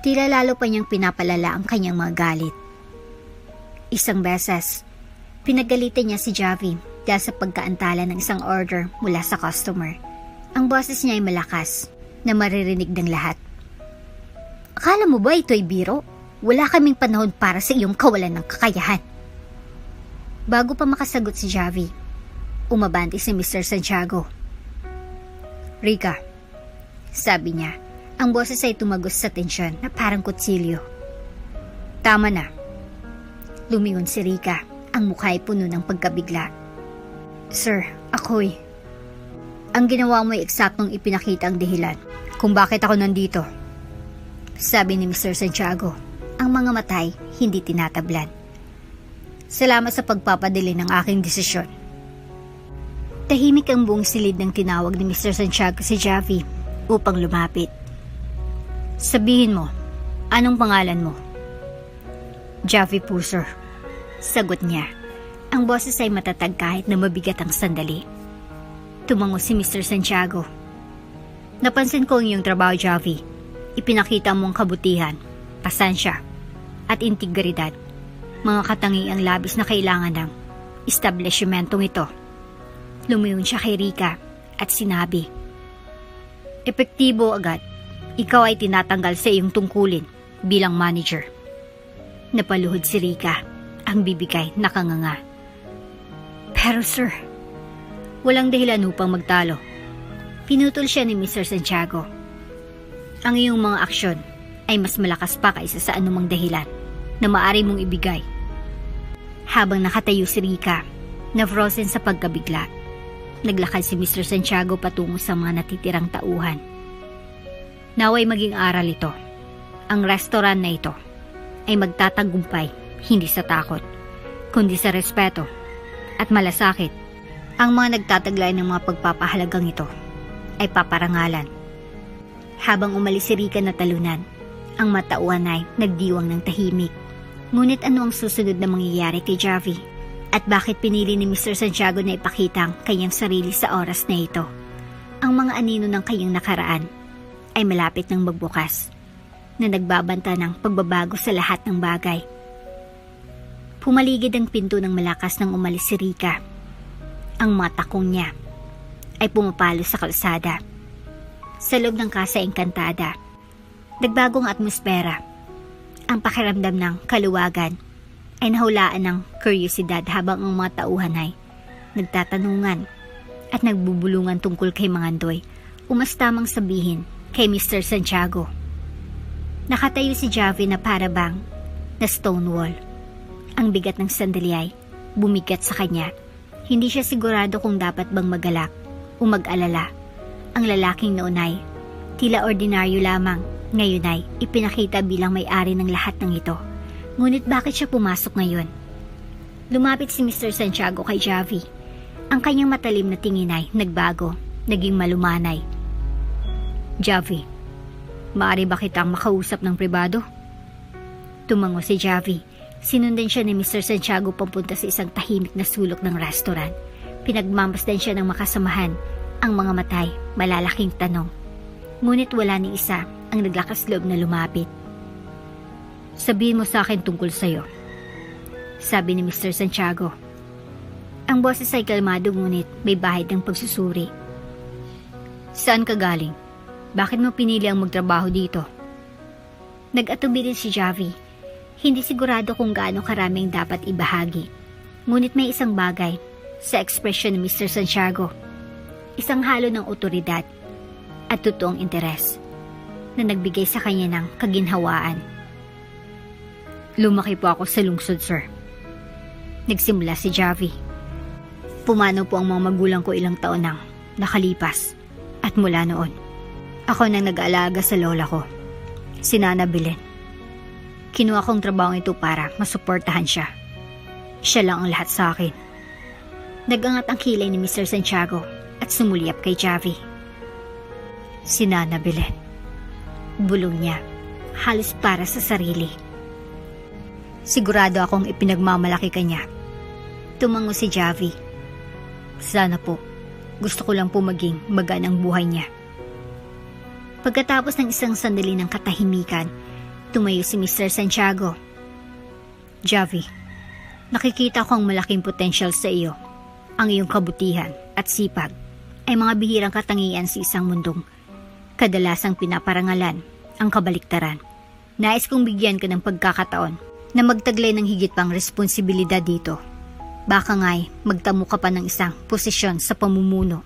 tila lalo pa niyang pinapalala ang kanyang mga galit. Isang beses, pinagalitan niya si Javi dahil sa pagkaantala ng isang order mula sa customer. Ang boses niya ay malakas na maririnig ng lahat. "Akala mo ba ito'y biro? Wala kaming panahon para sa iyong kawalan ng kakayahan." Bago pa makasagot si Javi, umabante si Mr. Santiago. "Rica," sabi niya. Ang boses ay tumagos sa tensyon na parang kutsilyo. "Tama na." Lumingon si Rica, ang mukha ay puno ng pagkabigla. "Sir, ako'y..." "Ang ginawa mo ay eksaktong ipinakita ang dahilan kung bakit ako nandito," sabi ni Mr. Santiago. Ang mga matay hindi tinatablan. "Salamat sa pagpapadali ng aking desisyon." Tahimik ang buong silid ng tinawag ni Mr. Santiago si Javi upang lumapit. "Sabihin mo, anong pangalan mo?" "Javi po, sir," sagot niya. Ang boses ay matatag kahit na mabigat ang sandali. Tumango si Mr. Santiago. "Napansin ko ang iyong trabaho, Javi. Ipinakita mo ang kabutihan, pasensya, at integridad. Mga katangiang labis na kailangan ng establishmentong ito." Lumingon siya kay Rica at sinabi, "Epektibo agad. Ikaw ay tinatanggal sa iyong tungkulin bilang manager." Napaluhod si Rica, ang bibigay nakanganga. "Pero sir..." "Walang dahilan upang magtalo." Pinutol siya ni Mr. Santiago. "Ang iyong mga aksyon ay mas malakas pa kaysa sa anumang dahilan na maaari mong ibigay." Habang nakatayo si Rica, na frozen sa pagkabigla, naglakad si Mr. Santiago patungo sa mga natitirang tauhan. "Naway maging aral ito. Ang restaurant na ito ay magtatagumpay hindi sa takot, kundi sa respeto at malasakit. Ang mga nagtataglay ng mga pagpapahalagang ito ay paparangalan." Habang umalis si Rica na talunan, ang matauhan ay nagdiwang ng tahimik. Ngunit ano ang susunod na mangyayari kay Javi? At bakit pinili ni Mr. Santiago na ipakita ang kanyang sarili sa oras na ito? Ang mga anino ng kanyang nakaraan ay malapit ng magbukas, na nagbabanta ng pagbabago sa lahat ng bagay. Pumaligid ang pinto ng malakas nang umalis si Rica. Ang mga takong niya ay pumapalo sa kalsada. Sa loob ng Casa Encantada, nagbagong atmosfera. Ang pakiramdam ng kaluwagan ay nahulaan ng kuryosidad habang ang mga tauhan ay nagtatanungan at nagbubulungan tungkol kay Mangandoy, umastamang sabihin kay Mr. Santiago. Nakatayo si Javi na parabang na stone wall. Ang bigat ng sandali ay bumigat sa kanya. Hindi siya sigurado kung dapat bang magalak o mag-alala. Ang lalaking noon ay Tila ordinaryo lamang, ngayon ay ipinakita bilang may-ari ng lahat ng ito. Ngunit bakit siya pumasok ngayon? Lumapit si Mr. Santiago kay Javi. Ang kanyang matalim na tingin ay nagbago, naging malumanay. Javi, maaari ba kitang makausap ng pribado? Tumango si Javi. Sinundan siya ni Mr. Santiago papunta sa isang tahimik na sulok ng restaurant. Pinagmamasdan siya ng makasamahan. Ang mga matay, malalaking tanong. Ngunit wala ni isa ang naglakas loob na lumapit. Sabihin mo sa akin tungkol sa'yo, sabi ni Mr. Santiago. Ang boses ay kalmado ngunit may bahid ng pagsusuri. Saan ka galing? Bakit mo pinili ang magtrabaho dito? Nag-atubili si Javi. Hindi sigurado kung gaano karami ang dapat ibahagi. Ngunit may isang bagay sa ekspresyon ni Mr. Santiago. Isang halo ng otoridad at totoong interes na nagbigay sa kanya ng kaginhawaan. Lumaki po ako sa lungsod, sir. Nagsimula si Javi. Pumanaw po ang mga magulang ko ilang taon nang nakalipas at mula noon, ako nang nag-aalaga sa lola ko, si Nana Belen. Kinuha kong trabaho ito para masuportahan siya. Siya lang ang lahat sa akin. Nagangat ang kilay ni Mr. Santiago at sumulyap kay Javi. Si Nana Belen. Bulong niya, halos para sa sarili. Sigurado akong ipinagmamalaki ka niya. Tumango si Javi. Sana po, gusto ko lang po maging magaan ang buhay niya. Pagkatapos ng isang sandali ng katahimikan, tumayo si Mr. Santiago. Javi, nakikita ko ang malaking potensyal sa iyo. Ang iyong kabutihan at sipag ay mga bihirang katangian sa isang mundong kadalasang pinaparangalan ang kabaliktaran. Nais kong bigyan ka ng pagkakataon na magtaglay ng higit pang responsibilidad dito. Baka nga'y magtamo ka pa ng isang posisyon sa pamumuno.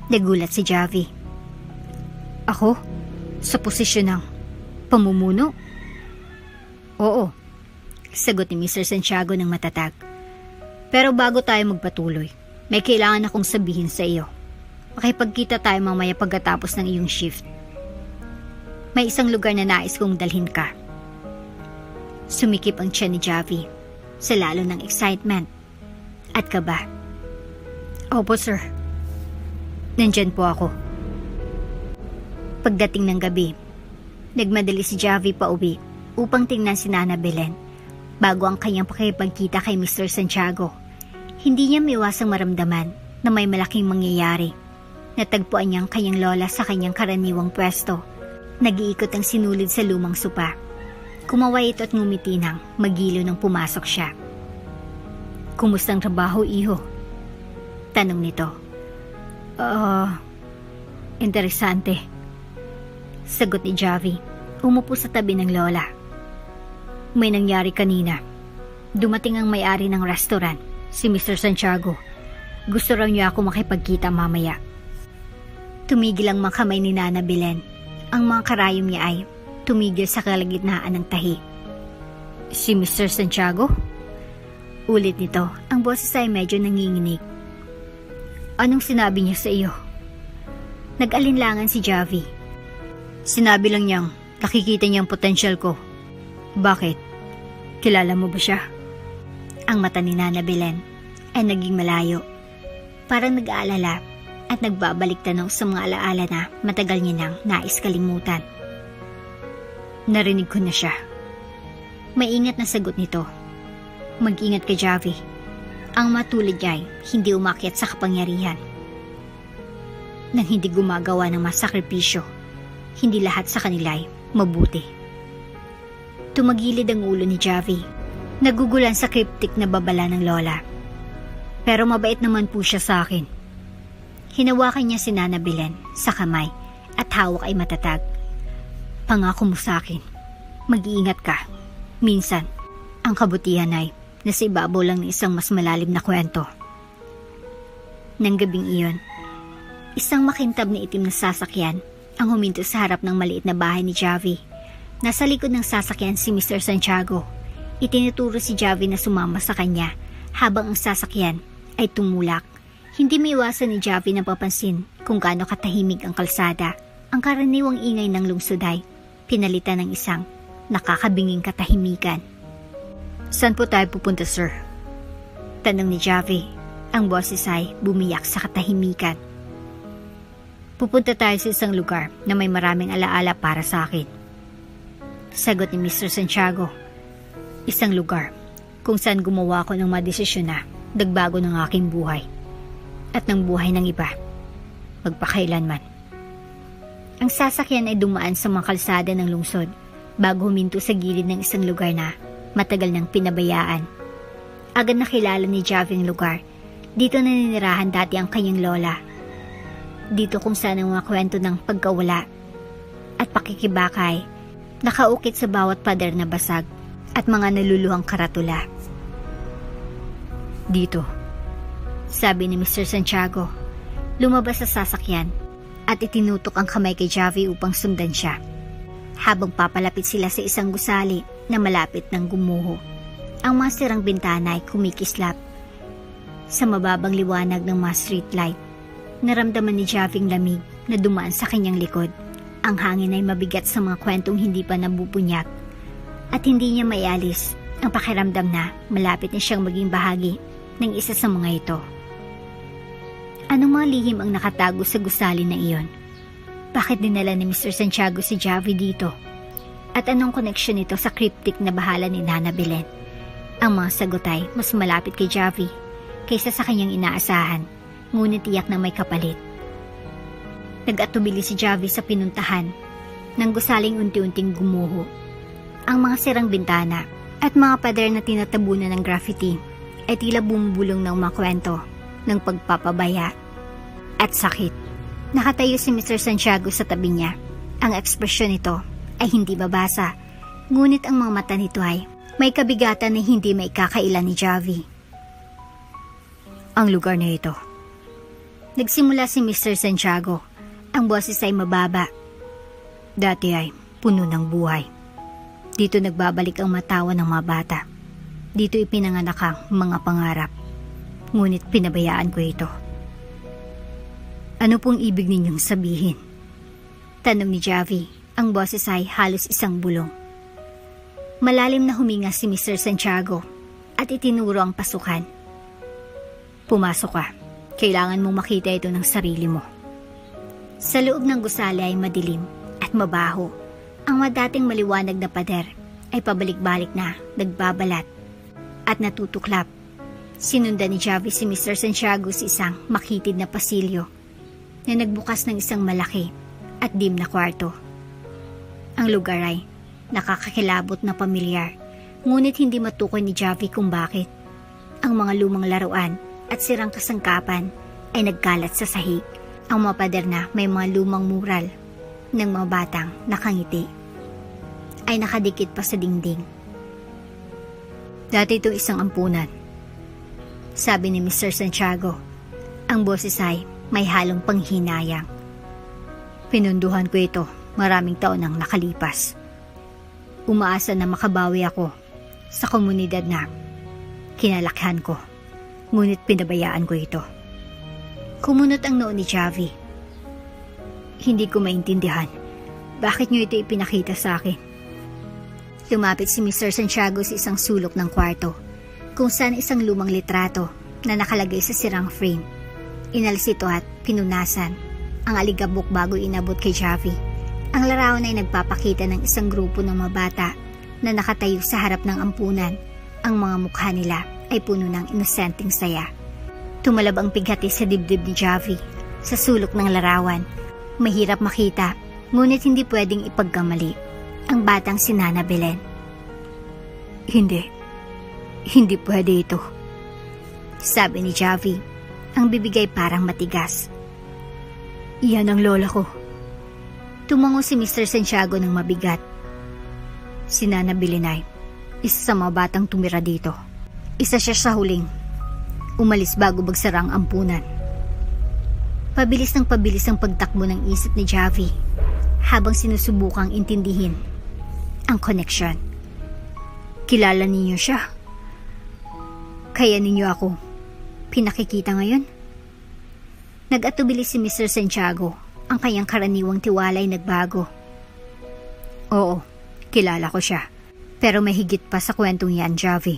Nagulat si Javi. Ako? Sa posisyon ng pamumuno? Oo, sagot ni Mr. Santiago ng matatag. Pero bago tayo magpatuloy, may kailangan akong sabihin sa iyo. Makipagkita tayo mamaya pagkatapos ng iyong shift. May isang lugar na nais kong dalhin ka. Sumikip ang tiyan ni Javi sa lalo ng excitement at kaba. Opo, sir. Nandyan po ako. Pagdating ng gabi, nagmadali si Javi pa uwi upang tingnan si Nana Belen bago ang kanyang pakipagkita kay Mr. Santiago. Hindi niya miwasang maramdaman na may malaking mangyayari. Natagpuan niya ang kanyang lola sa kanyang karaniwang pwesto. Nag-iikot ang sinulid sa lumang sopa. Kumaway ito at ngumiti nang magilo nang pumasok siya. Kumusta ang trabaho, iho? Tanong nito. Interesante. Sagot ni Javi. Umupo sa tabi ng lola. May nangyari kanina. Dumating ang may-ari ng restaurant, si Mr. Santiago. Gusto raw niya ako makipagkita mamaya. Tumigil ang mga kamay ni Nana Belen. Ang mga karayom niya ay tumigil sa kalagitnaan ng tahi. Si Mr. Santiago? Ulit nito, ang boses ay medyo nanginginig. Anong sinabi niya sa iyo? Nag-alinlangan si Javi. Sinabi lang niyang nakikita niya ang potensyal ko. Bakit? Kilala mo ba siya? Ang mata ni Nana Belen ay naging malayo. Parang nag-aalala at nagbabalik tanaw sa mga alaala na matagal niya nang nais kalimutan. Narinig ko na siya. Maingat na sagot nito. Mag-ingat ka, Javi. Ang matulad niya ay hindi umakyat sa kapangyarihan. Nang hindi gumagawa ng masakripisyo, hindi lahat sa kanila ay mabuti. Tumagilid ang ulo ni Javi. Nagugulan sa cryptic na babala ng lola. Pero mabait naman po siya sa akin. Hinawakan niya si Nana Belen sa kamay at hawak ay matatag. Pangako mo sa akin, mag-iingat ka. Minsan, ang kabutihan ay nasa ibabaw lang ng isang mas malalim na kwento. Nang gabing iyon, isang makintab na itim na sasakyan ang huminto sa harap ng maliit na bahay ni Javi. Nasa likod ng sasakyan si Mr. Santiago. Itinuturo si Javi na sumama sa kanya habang ang sasakyan ay tumulak. Hindi maiwasan ni Javi na papansin kung gaano katahimik ang kalsada. Ang karaniwang ingay ng lungsod ay pinalitan ng isang nakakabinging katahimikan. "Saan po tayo pupunta, sir?" tanong ni Javi. Ang boses ay bumiyak sa katahimikan. "Pupunta tayo sa isang lugar na may maraming alaala para sa akin," sagot ni Mr. Santiago. "Isang lugar kung saan gumawa ako ng mga desisyon na nagbago ng aking buhay at ng buhay ng iba magpakailanman." Ang sasakyan ay dumaan sa mga kalsada ng lungsod bago huminto sa gilid ng isang lugar na matagal nang pinabayaan. Agad nakilala ni Javi ang lugar. Dito naninirahan dati ang kanyang lola. Dito kung saan ang mga kwento ng pagkawala at pakikibakay nakaukit sa bawat pader na basag at mga naluluhang karatula. "Dito," sabi ni Mr. Santiago. Lumabas sa sasakyan at itinutok ang kamay kay Javi upang sundan siya. Habang papalapit sila sa isang gusali na malapit ng gumuho, ang mga sirang bintana ay kumikislap. Sa mababang liwanag ng mga streetlight, naramdaman ni Javi ang lamig na dumaan sa kanyang likod. Ang hangin ay mabigat sa mga kwentong hindi pa nabubunyag at hindi niya maialis ang pakiramdam na malapit na siyang maging bahagi ng isa sa mga ito. Anong mga lihim ang nakatago sa gusali na iyon? Bakit dinala ni Mr. Santiago si Javi dito? At anong koneksyon nito sa cryptic na bahala ni Nana Belen? Ang mga sagot ay mas malapit kay Javi kaysa sa kanyang inaasahan, ngunit tiyak na may kapalit. Nag-atubili si Javi sa pinuntahan ng gusaling unti-unting gumuho. Ang mga sirang bintana at mga pader na tinatabunan ng graffiti ay tila bumubulong ng mga kwento ng pagpapabaya at sakit. Nakatayo si Mr. Santiago sa tabi niya. Ang ekspresyon nito ay hindi babasa, ngunit ang mga mata nito ay may kabigatan na hindi maikakailan ni Javi. "Ang lugar na ito," nagsimula si Mr. Santiago. Ang boses ay mababa. "Dati ay puno ng buhay. Dito nagbabalik ang matawan ng mga bata. Dito ipinanganak ang mga pangarap. Ngunit pinabayaan ko ito." "Ano pong ibig ninyong sabihin?" tanong ni Javi. Ang boses ay halos isang bulong. Malalim na huminga si Mr. Santiago at itinuro ang pasukan. "Pumasok ka. Kailangan mong makita ito ng sarili mo." Sa loob ng gusali ay madilim at mabaho. Ang madating maliwanag na pader ay pabalik-balik na nagbabalat at natutuklap. Sinundan ni Javi si Mr. Santiago sa isang makitid na pasilyo na nagbukas ng isang malaki at dim na kwarto. Ang lugar ay nakakakilabot na pamilyar, ngunit hindi matukoy ni Javi kung bakit. Ang mga lumang laruan at sirang kasangkapan ay nagkalat sa sahig. Ang mga pader na may mga lumang mural ng mga batang nakangiti ay nakadikit pa sa dingding. "Dati ito isang ampunan," sabi ni Mr. Santiago. Ang boses ay may halong panghinayang. "Pinunduhan ko ito maraming taon nang nakalipas. Umaasa na makabawi ako sa komunidad na kinalakhan ko, ngunit pinabayaan ko ito." Kumunot ang noo ni Javi. "Hindi ko maintindihan. Bakit niyo ito ipinakita sa akin?" Lumapit si Mr. Santiago sa isang sulok ng kwarto, kung saan isang lumang litrato na nakalagay sa sirang frame. Inalis ito at pinunasan ang aligabok bago inabot kay Javi. Ang larawan ay nagpapakita ng isang grupo ng mga bata na nakatayo sa harap ng ampunan. Ang mga mukha nila ay puno ng inosenteng saya. Tumalab ang pighati sa dibdib ni Javi. Sa sulok ng larawan, mahirap makita, ngunit hindi pwedeng ipagkamali ang batang si Nana Belen. Hindi pwede ito," sabi ni Javi. Ang bibig ay parang matigas. "Iyan ang lola ko." Tumango si Mr. Santiago ng mabigat. Si Nana Belen ay isa sa mga batang tumira dito. Isa siya sa huling umalis bago bagsara ang ampunan. Pabilis ang pagtakbo ng isip ni Javi habang sinusubukang intindihin ang koneksyon. "Kilala ninyo siya? Kaya ninyo ako pinakikita ngayon?" Nag-atubili si Mr. Santiago. ang kanyang karaniwang tiwala ay nagbago. Oo, kilala ko siya. Pero may higit pa sa kwentong yan, Javi.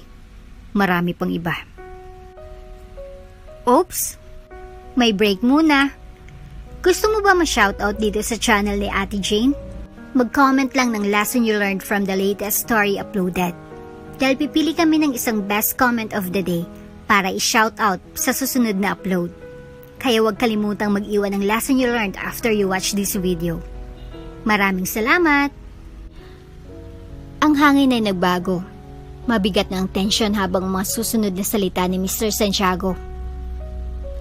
Marami pang iba. Oops! May break muna. Gusto mo ba ma-shoutout dito sa channel ni Ate Jane? Mag-comment lang ng lesson you learned from the latest story uploaded. Dahil pipili kami ng isang best comment of the day para i-shoutout sa susunod na upload. Kaya huwag kalimutang mag-iwan ng lesson you learned after you watch this video. Maraming salamat! Ang hangin ay nagbago. Mabigat na ang tensyon habang mga susunod na salita ni Mr. Santiago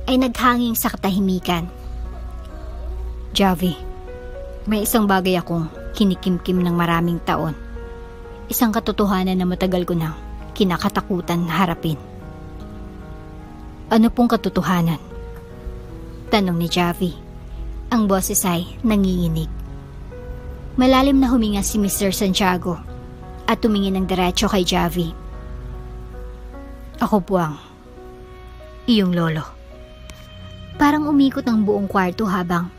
ay naghanging sa katahimikan. Javi, may isang bagay akong kinikimkim ng maraming taon. Isang katotohanan na matagal ko nang kinakatakutan harapin. Ano pong katotohanan? Tanong ni Javi. Ang boses ay nanginginig. Malalim na huminga si Mr. Santiago at tumingin ng diretso kay Javi. Ako po ang iyong lolo. Parang umikot ang buong kwarto habang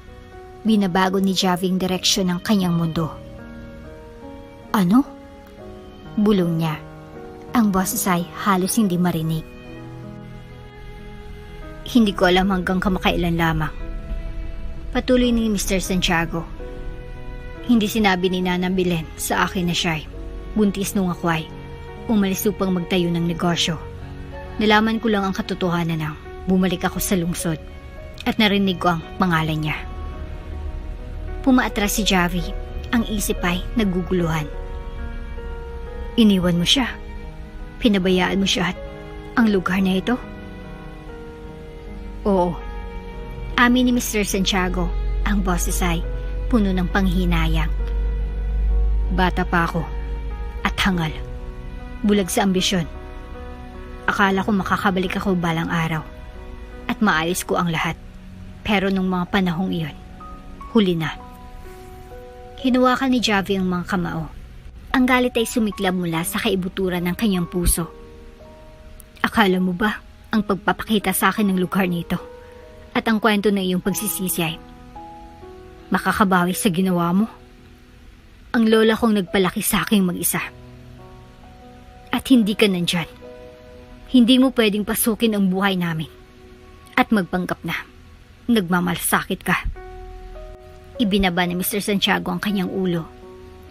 binabago ni Javi ang direksyon ng kanyang mundo. Ano? Bulong niya. Ang boses ay halos hindi marinig. Hindi ko alam hanggang kamakailan lamang. Patuloy ni Mr. Santiago. Hindi sinabi ni Nanang Belen sa akin na siya'y buntis nung ako ay umalis upang magtayo ng negosyo. Nalaman ko lang ang katotohanan nang bumalik ako sa lungsod at narinig ko ang pangalan niya. Pumaatras si Javi. Ang isip ay naguguluhan. Iniwan mo siya. Pinabayaan mo siya at ang lugar na ito? Oo. Amin ni Mr. Santiago. Ang boses ay puno ng panghinayang. Bata pa ako at hangal. Bulag sa ambisyon. Akala ko makakabalik ako balang araw at maayos ko ang lahat. Pero nung mga panahong iyon, huli na. Hinuwakan ni Javi ang mga kamao. Ang galit ay sumiklab mula sa kaibuturan ng kanyang puso. Akala mo ba ang pagpapakita sa akin ng lugar nito at ang kwento ng iyong pagsisisi ay makakabawi sa ginawa mo? Ang lola kong nagpalaki sa aking mag-isa. At hindi ka nandyan. Hindi mo pwedeng pasukin ang buhay namin at magpanggap na nagmamalasakit ka. Ibinaba ni Mr. Santiago ang kanyang ulo.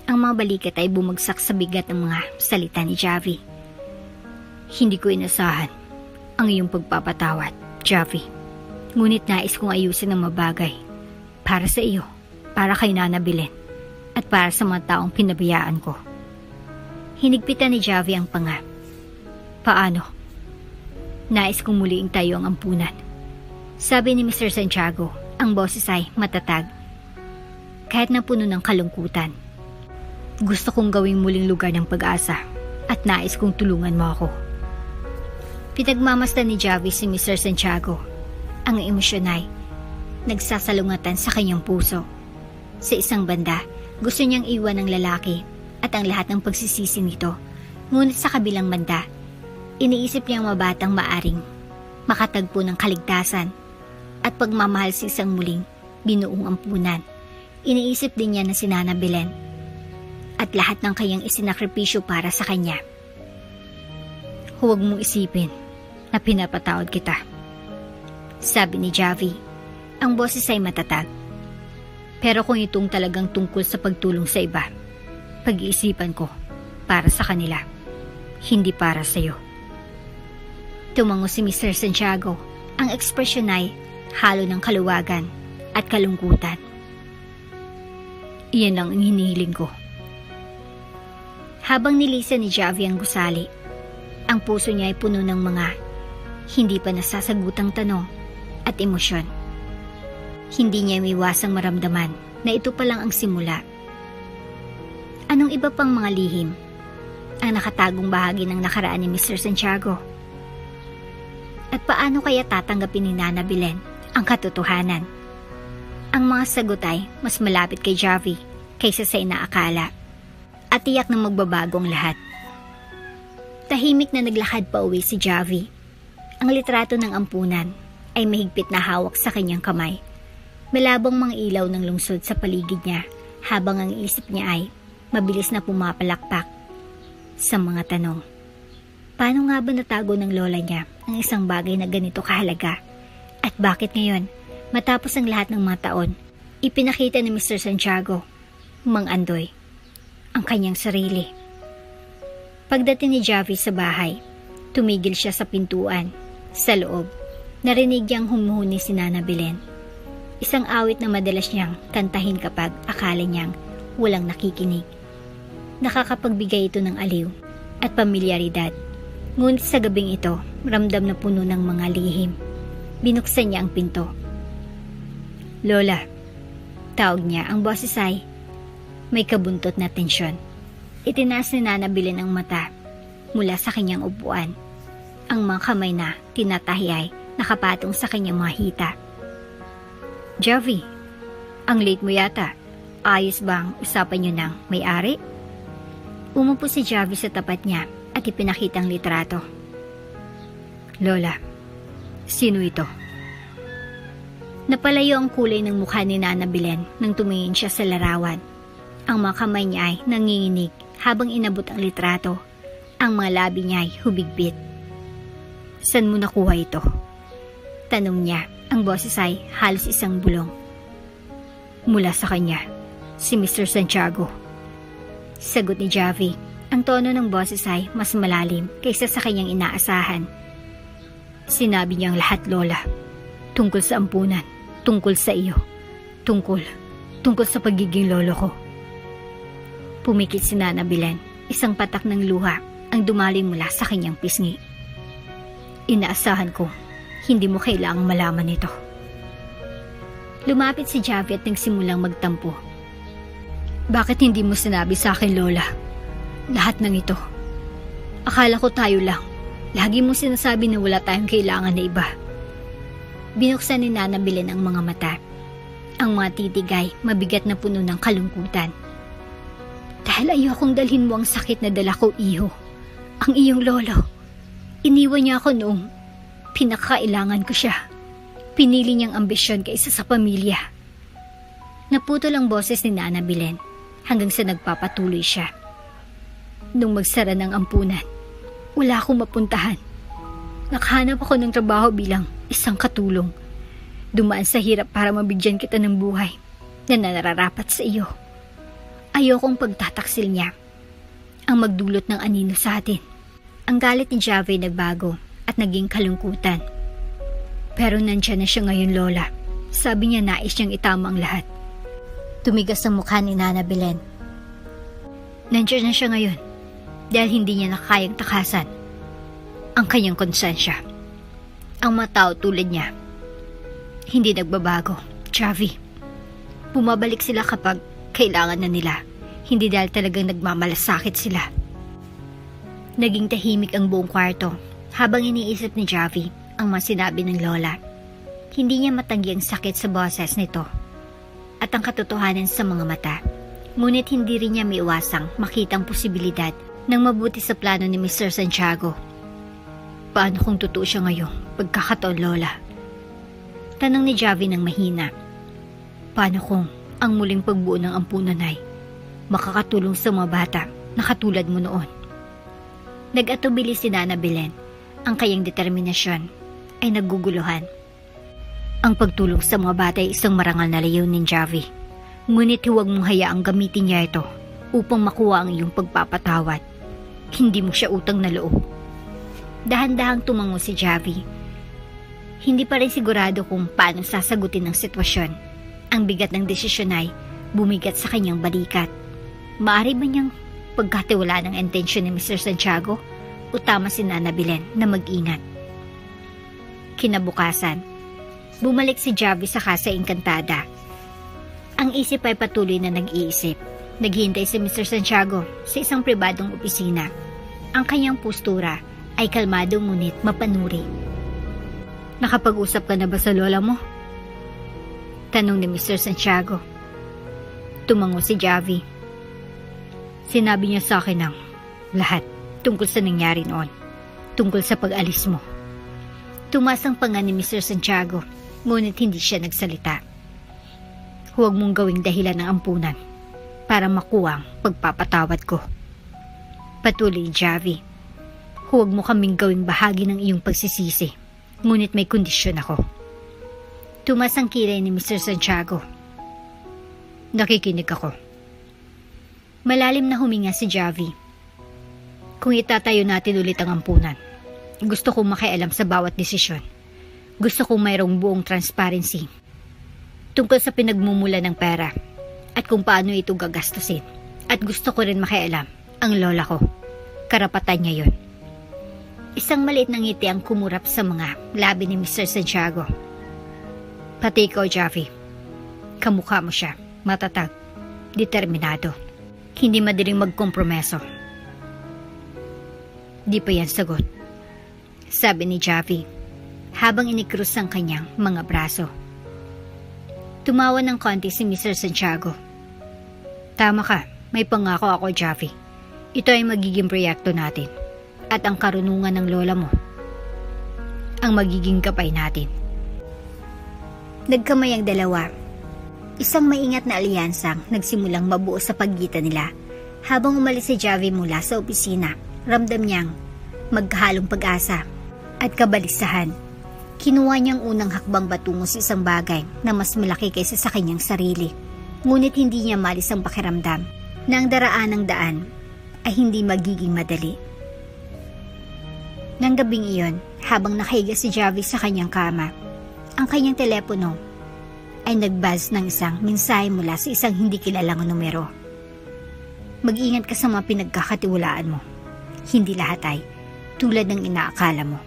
Ang mga balikat ay bumagsak sa bigat ng mga salita ni Javi. Hindi ko inasahan ang iyong pagpapatawad, Javi. Ngunit nais kong ayusin ang mabagay para sa iyo, para kay Nana Belen, at para sa mga taong pinabayaan ko. Hinigpitan ni Javi ang panga. Paano? Nais kong muling tayo ang ampunan. Sabi ni Mr. Santiago, ang boses ay matatag. Kahit na puno ng kalungkutan. Gusto kong gawing muling lugar ng pag-asa at nais kong tulungan mo ako. Pinagmamasdan ni Javi si Mr. Santiago. Ang emosyon ay nagsasalungatan sa kanyang puso. Sa isang banda, gusto niyang iwan ang lalaki at ang lahat ng pagsisisi nito. Ngunit sa kabilang banda, iniisip niyang mabatang maaring makatagpo ng kaligtasan at pagmamahal sa isang muling binuong ampunan. Iniisip din niya na si Nana Belen at lahat ng kanyang isinakripisyo para sa kanya. Huwag mong isipin na pinapatawad kita, sabi ni Javi. Ang boses ay matatag. Pero kung itong talagang tungkol sa pagtulong sa iba, pag-iisipan ko para sa kanila, hindi para sa iyo. Tumango si Mr. Santiago. Ang ekspresyon ay halo ng kaluwagan at kalungkutan. Iyan lang ang hinihiling ko. Habang nilisan ni Javi ang gusali, ang puso niya ay puno ng mga hindi pa nasasagutang tanong at emosyon. Hindi niya maiwasang maramdaman na ito pa lang ang simula. Anong iba pang mga lihim ang nakatagong bahagi ng nakaraan ni Mr. Santiago? At paano kaya tatanggapin ni Nana Belen ang katotohanan? Ang mga sagot ay mas malapit kay Javi kaysa sa inaakala at tiyak na magbabago ang lahat. Tahimik na naglakad pa uwi si Javi. Ang litrato ng ampunan ay mahigpit na hawak sa kanyang kamay. Malabong mga ilaw ng lungsod sa paligid niya habang ang isip niya ay mabilis na pumapalakpak sa mga tanong. Paano nga ba natago ng lola niya ang isang bagay na ganito kahalaga? At bakit ngayon, matapos ang lahat ng mga taon, ipinakita ni Mr. Santiago, Mang Andoy, ang kanyang sarili? Pagdating ni Javi sa bahay, tumigil siya sa pintuan. Sa loob, narinig niyang humuhuni si Nana Belen. Isang awit na madalas niyang kantahin kapag akala niyang walang nakikinig. Nakakapagbigay ito ng aliw at pamilyaridad. Ngunit sa gabing ito, ramdam na puno ng mga lihim. Binuksan niya ang pinto. Lola, tawag niya. Ang boses ay may kabuntot na tensyon. Itinaas ni Nana Belen ang mata mula sa kanyang upuan. Ang mga kamay na tinatahi ay nakapatong sa kanyang mga hita. Javi, ang late mo yata. Ayos bang usapan niyo ng may-ari? Umupo si Javi sa tapat niya at ipinakita ang litrato. Lola, sino ito? Napalayo ang kulay ng mukha ni Nana Belen nang tumingin siya sa larawan. Ang mga kamay niya ay nanginginig habang inabot ang litrato. Ang mga labi niya ay hubigbit. Saan mo nakuha ito? Tanong niya. Ang boses ay halos isang bulong. Mula sa kanya, si Mr. Santiago. Sagot ni Javi. Ang tono ng boses ay mas malalim kaysa sa kanyang inaasahan. Sinabi niyang lahat, Lola. Tungkol sa ampunan, tungkol sa iyo, tungkol sa pagiging lolo ko. Pumikit si Nana Belen. Isang patak ng luha ang dumali mula sa kanyang pisngi. Inaasahan ko, hindi mo kailangang malaman ito. Lumapit si Javi at nagsimulang magtampo. Bakit hindi mo sinabi sa akin, Lola? Lahat ng ito. Akala ko tayo lang. Lagi mo sinasabi na wala tayong kailangan na iba. Binuksan ni Nana Belen ang mga mata. Ang mga titigay, mabigat na puno ng kalungkutan. Dahil ayokong dalhin mo ang sakit na dala ko, iho. Ang iyong lolo. Iniwan niya ako noong pinakailangan ko siya. Pinili niyang ambisyon kaysa sa pamilya. Naputol ang boses ni Nana Belen hanggang sa nagpapatuloy siya. Nung magsara ng ampunan, wala akong mapuntahan. Nakahanap ako ng trabaho bilang isang katulong. Dumaan sa hirap para mabigyan kita ng buhay na nararapat sa iyo. Ayokong pagtataksil niya ang magdulot ng anino sa atin. Ang galit ni Javi nagbago at naging kalungkutan. Pero nandiyan na siya ngayon, Lola. Sabi niya nais niyang itama ang lahat. Tumigas ang mukha ni Nana Belen. Nandiyan na siya ngayon dahil hindi niya nakayang takasan ang kanyang konsensya. Ang mga tao tulad niya hindi nagbabago, Javi. Bumabalik sila kapag kailangan na nila, hindi dahil talagang nagmamalasakit sila. Naging tahimik ang buong kwarto habang iniisip ni Javi ang mga sinabi ng Lola. Hindi niya matanggi ang sakit sa boses nito at ang katotohanan sa mga mata. Ngunit hindi rin niya maiwasang makitang posibilidad ng mabuti sa plano ni Mr. Santiago. Paano kung totoo siya ngayong pagkakataon, Lola? Tanong ni Javi ng mahina. Paano kung ang muling pagbuo ng ampunan ay makakatulong sa mga bata na katulad mo noon? Nag-atubili si Nana Belen. Ang kanyang determinasyon ay naguguluhan. Ang pagtulong sa mga bata ay isang marangal na layunin, Javi. Ngunit huwag mong hayaang gamitin niya ito upang makuha ang iyong pagpapatawad. Hindi mo siya utang na loob. Dahan-dahang tumango si Javi. Hindi pa rin sigurado kung paano sasagutin ang sitwasyon. Ang bigat ng desisyon ay bumigat sa kanyang balikat. Maaari ba niyang pagkatiwalaan ang intensyon ni Mr. Santiago o tama si Nana Belen na mag-ingat? Kinabukasan, bumalik si Javi sa Casa Encantada. Ang isip ay patuloy na nag-iisip. Naghihintay si Mr. Santiago sa isang pribadong opisina. Ang kanyang postura ay kalmado ngunit mapanuri. Nakapag-usap ka na ba sa lola mo? Tanong ni Mr. Santiago. Tumango si Javi. Sinabi niya sa akin ang lahat tungkol sa nangyari noon. Tungkol sa pag-alis mo. Tumas ang panga ni Mr. Santiago, ngunit hindi siya nagsalita. Huwag mong gawing dahilan ng ampunan para makuha ang pagpapatawad ko. Patuloy ni Javi. Huwag mo kaming gawing bahagi ng iyong pagsisisi, ngunit may kondisyon ako. Tumas ang kilay ni Mr. Santiago. Nakikinig ako. Malalim na huminga si Javi. Kung itatayo natin ulit ang ampunan, gusto kong makialam sa bawat desisyon. Gusto kong mayroong buong transparency tungkol sa pinagmumula ng pera at kung paano ito gagastusin. At gusto ko rin makialam ang lola ko. Karapatan niya yun. Isang maliit na ngiti ang kumurap sa mga labi ni Mr. Santiago. Pati ikaw, Javi. Kamukha mo siya. Matatag. Determinado. Hindi madaling magkompromeso. Di pa yan sagot, sabi ni Javi habang inikrus ang kanyang mga braso. Tumawa ng konti si Mr. Santiago. Tama ka, may pangako ako, Javi. Ito ay magiging proyekto natin at ang karunungan ng lola mo ang magiging gabay natin. Nagkamay ang dalawa. Isang maingat na alyansang nagsimulang mabuo sa pagitan nila. Habang umalis si Javi mula sa opisina, ramdam niyang magkahalong pag-asa at kabalisahan. Kinuha niyang unang hakbang patungo sa isang bagay na mas malaki kaysa sa kanyang sarili. Ngunit hindi niya malis ang pakiramdam na ang daraan ng daan ay hindi magiging madali. Nang gabing iyon, habang nakahiga si Javi sa kanyang kama, ang kanyang telepono ay nagbuzz ng isang mensahe mula sa isang hindi kilalang numero. Mag-ingat ka sa mga pinagkakatiwalaan mo. Hindi lahat ay tulad ng inaakala mo.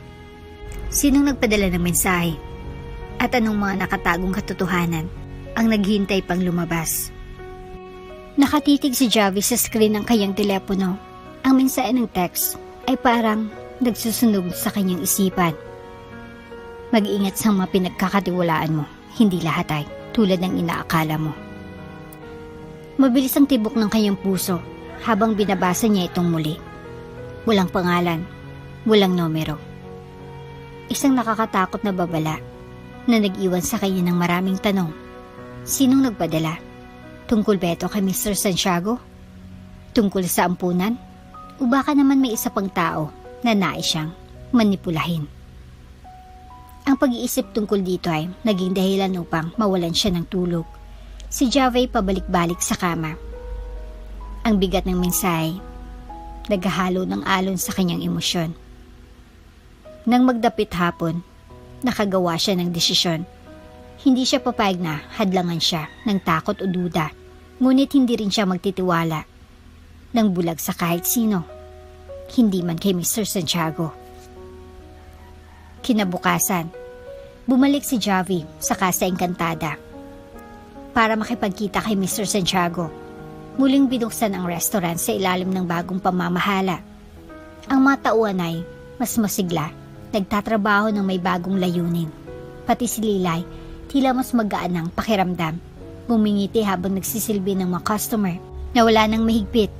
Sinong nagpadala ng mensahe? At anong mga nakatagong katotohanan ang naghihintay pang lumabas? Nakatitig si Javi sa screen ng kanyang telepono. Ang mensahe ng text ay parang nagsusunog sa kanyang isipan. Mag-ingat sa mga pinagkakatiwalaan mo. Hindi lahat ay tulad ng inaakala mo. Mabilis ang tibok ng kanyang puso habang binabasa niya itong muli. Walang pangalan, walang numero. Isang nakakatakot na babala na nag-iwan sa kanya ng maraming tanong. Sinong nagpadala? Tungkol ba ito kay Mr. Santiago? Tungkol sa ampunan? O baka naman may isa pang tao na nais siyang manipulahin? Ang pag-iisip tungkol dito ay naging dahilan upang mawalan siya ng tulog. Si Javi pabalik-balik sa kama. Ang bigat ng mensahe, naghahalo ng alon sa kanyang emosyon. Nang magdapit hapon, nakagawa siya ng desisyon. Hindi siya papayag na hadlangan siya ng takot o duda, ngunit hindi rin siya magtitiwala ng bulag sa kahit sino, hindi man kay Mr. Santiago. Kinabukasan, bumalik si Javi sa Casa Encantada para makipagkita kay Mr. Santiago. Muling binuksan ang restaurant sa ilalim ng bagong pamamahala. Ang mga tauhan ay mas masigla, nagtatrabaho ng may bagong layunin. Pati si Lilay, tila mas magaan ang pakiramdam. Bumingiti habang nagsisilbi ng mga customer na wala nang mahigpit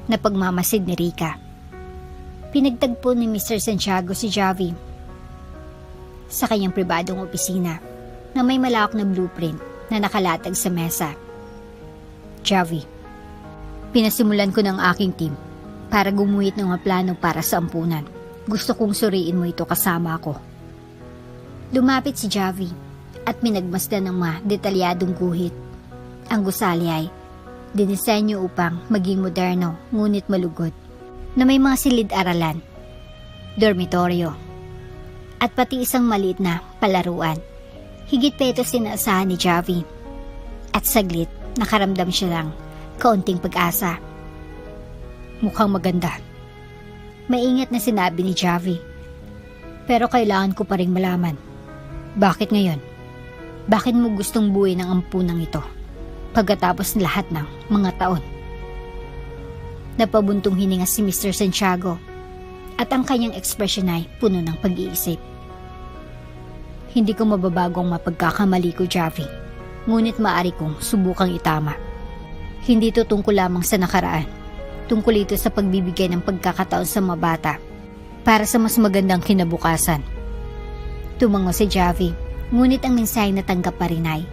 na pagmamasid ni Rica. Pinagtagpo ni Mr. Santiago si Javi sa kanyang pribadong opisina na may malawak na blueprint na nakalatag sa mesa. Javi, pinasimulan ko ng aking team para gumuhit ng mga plano para sa ampunan. Gusto kong suriin mo ito kasama ako. Lumapit si Javi at minagmasdan ng mga detalyadong guhit. Ang gusali ay dinisenyo upang maging moderno ngunit malugod, na may mga silid-aralan, dormitoryo, at pati isang maliit na palaruan. Higit pa ito sinaasahan ni Javi. At saglit, nakaramdam siya ng kaunting pag-asa. Mukhang maganda. Maingat na sinabi ni Javi. Pero kailangan ko pa ring malaman. Bakit ngayon? Bakit mo gustong buuin ang ampunang ito pagkatapos lahat ng mga taon? Napabuntong hininga si Mr. Santiago at ang kanyang ekspresyon ay puno ng pag-iisip. Hindi ko mababago ang mapagkakamali ko, Javi. Ngunit maaari kong subukang itama. Hindi ito tungkol lamang sa nakaraan. Tungkol ito sa pagbibigay ng pagkakataon sa mga bata para sa mas magandang kinabukasan. Tumango si Javi, ngunit ang mensahe na tanggap pa rin ay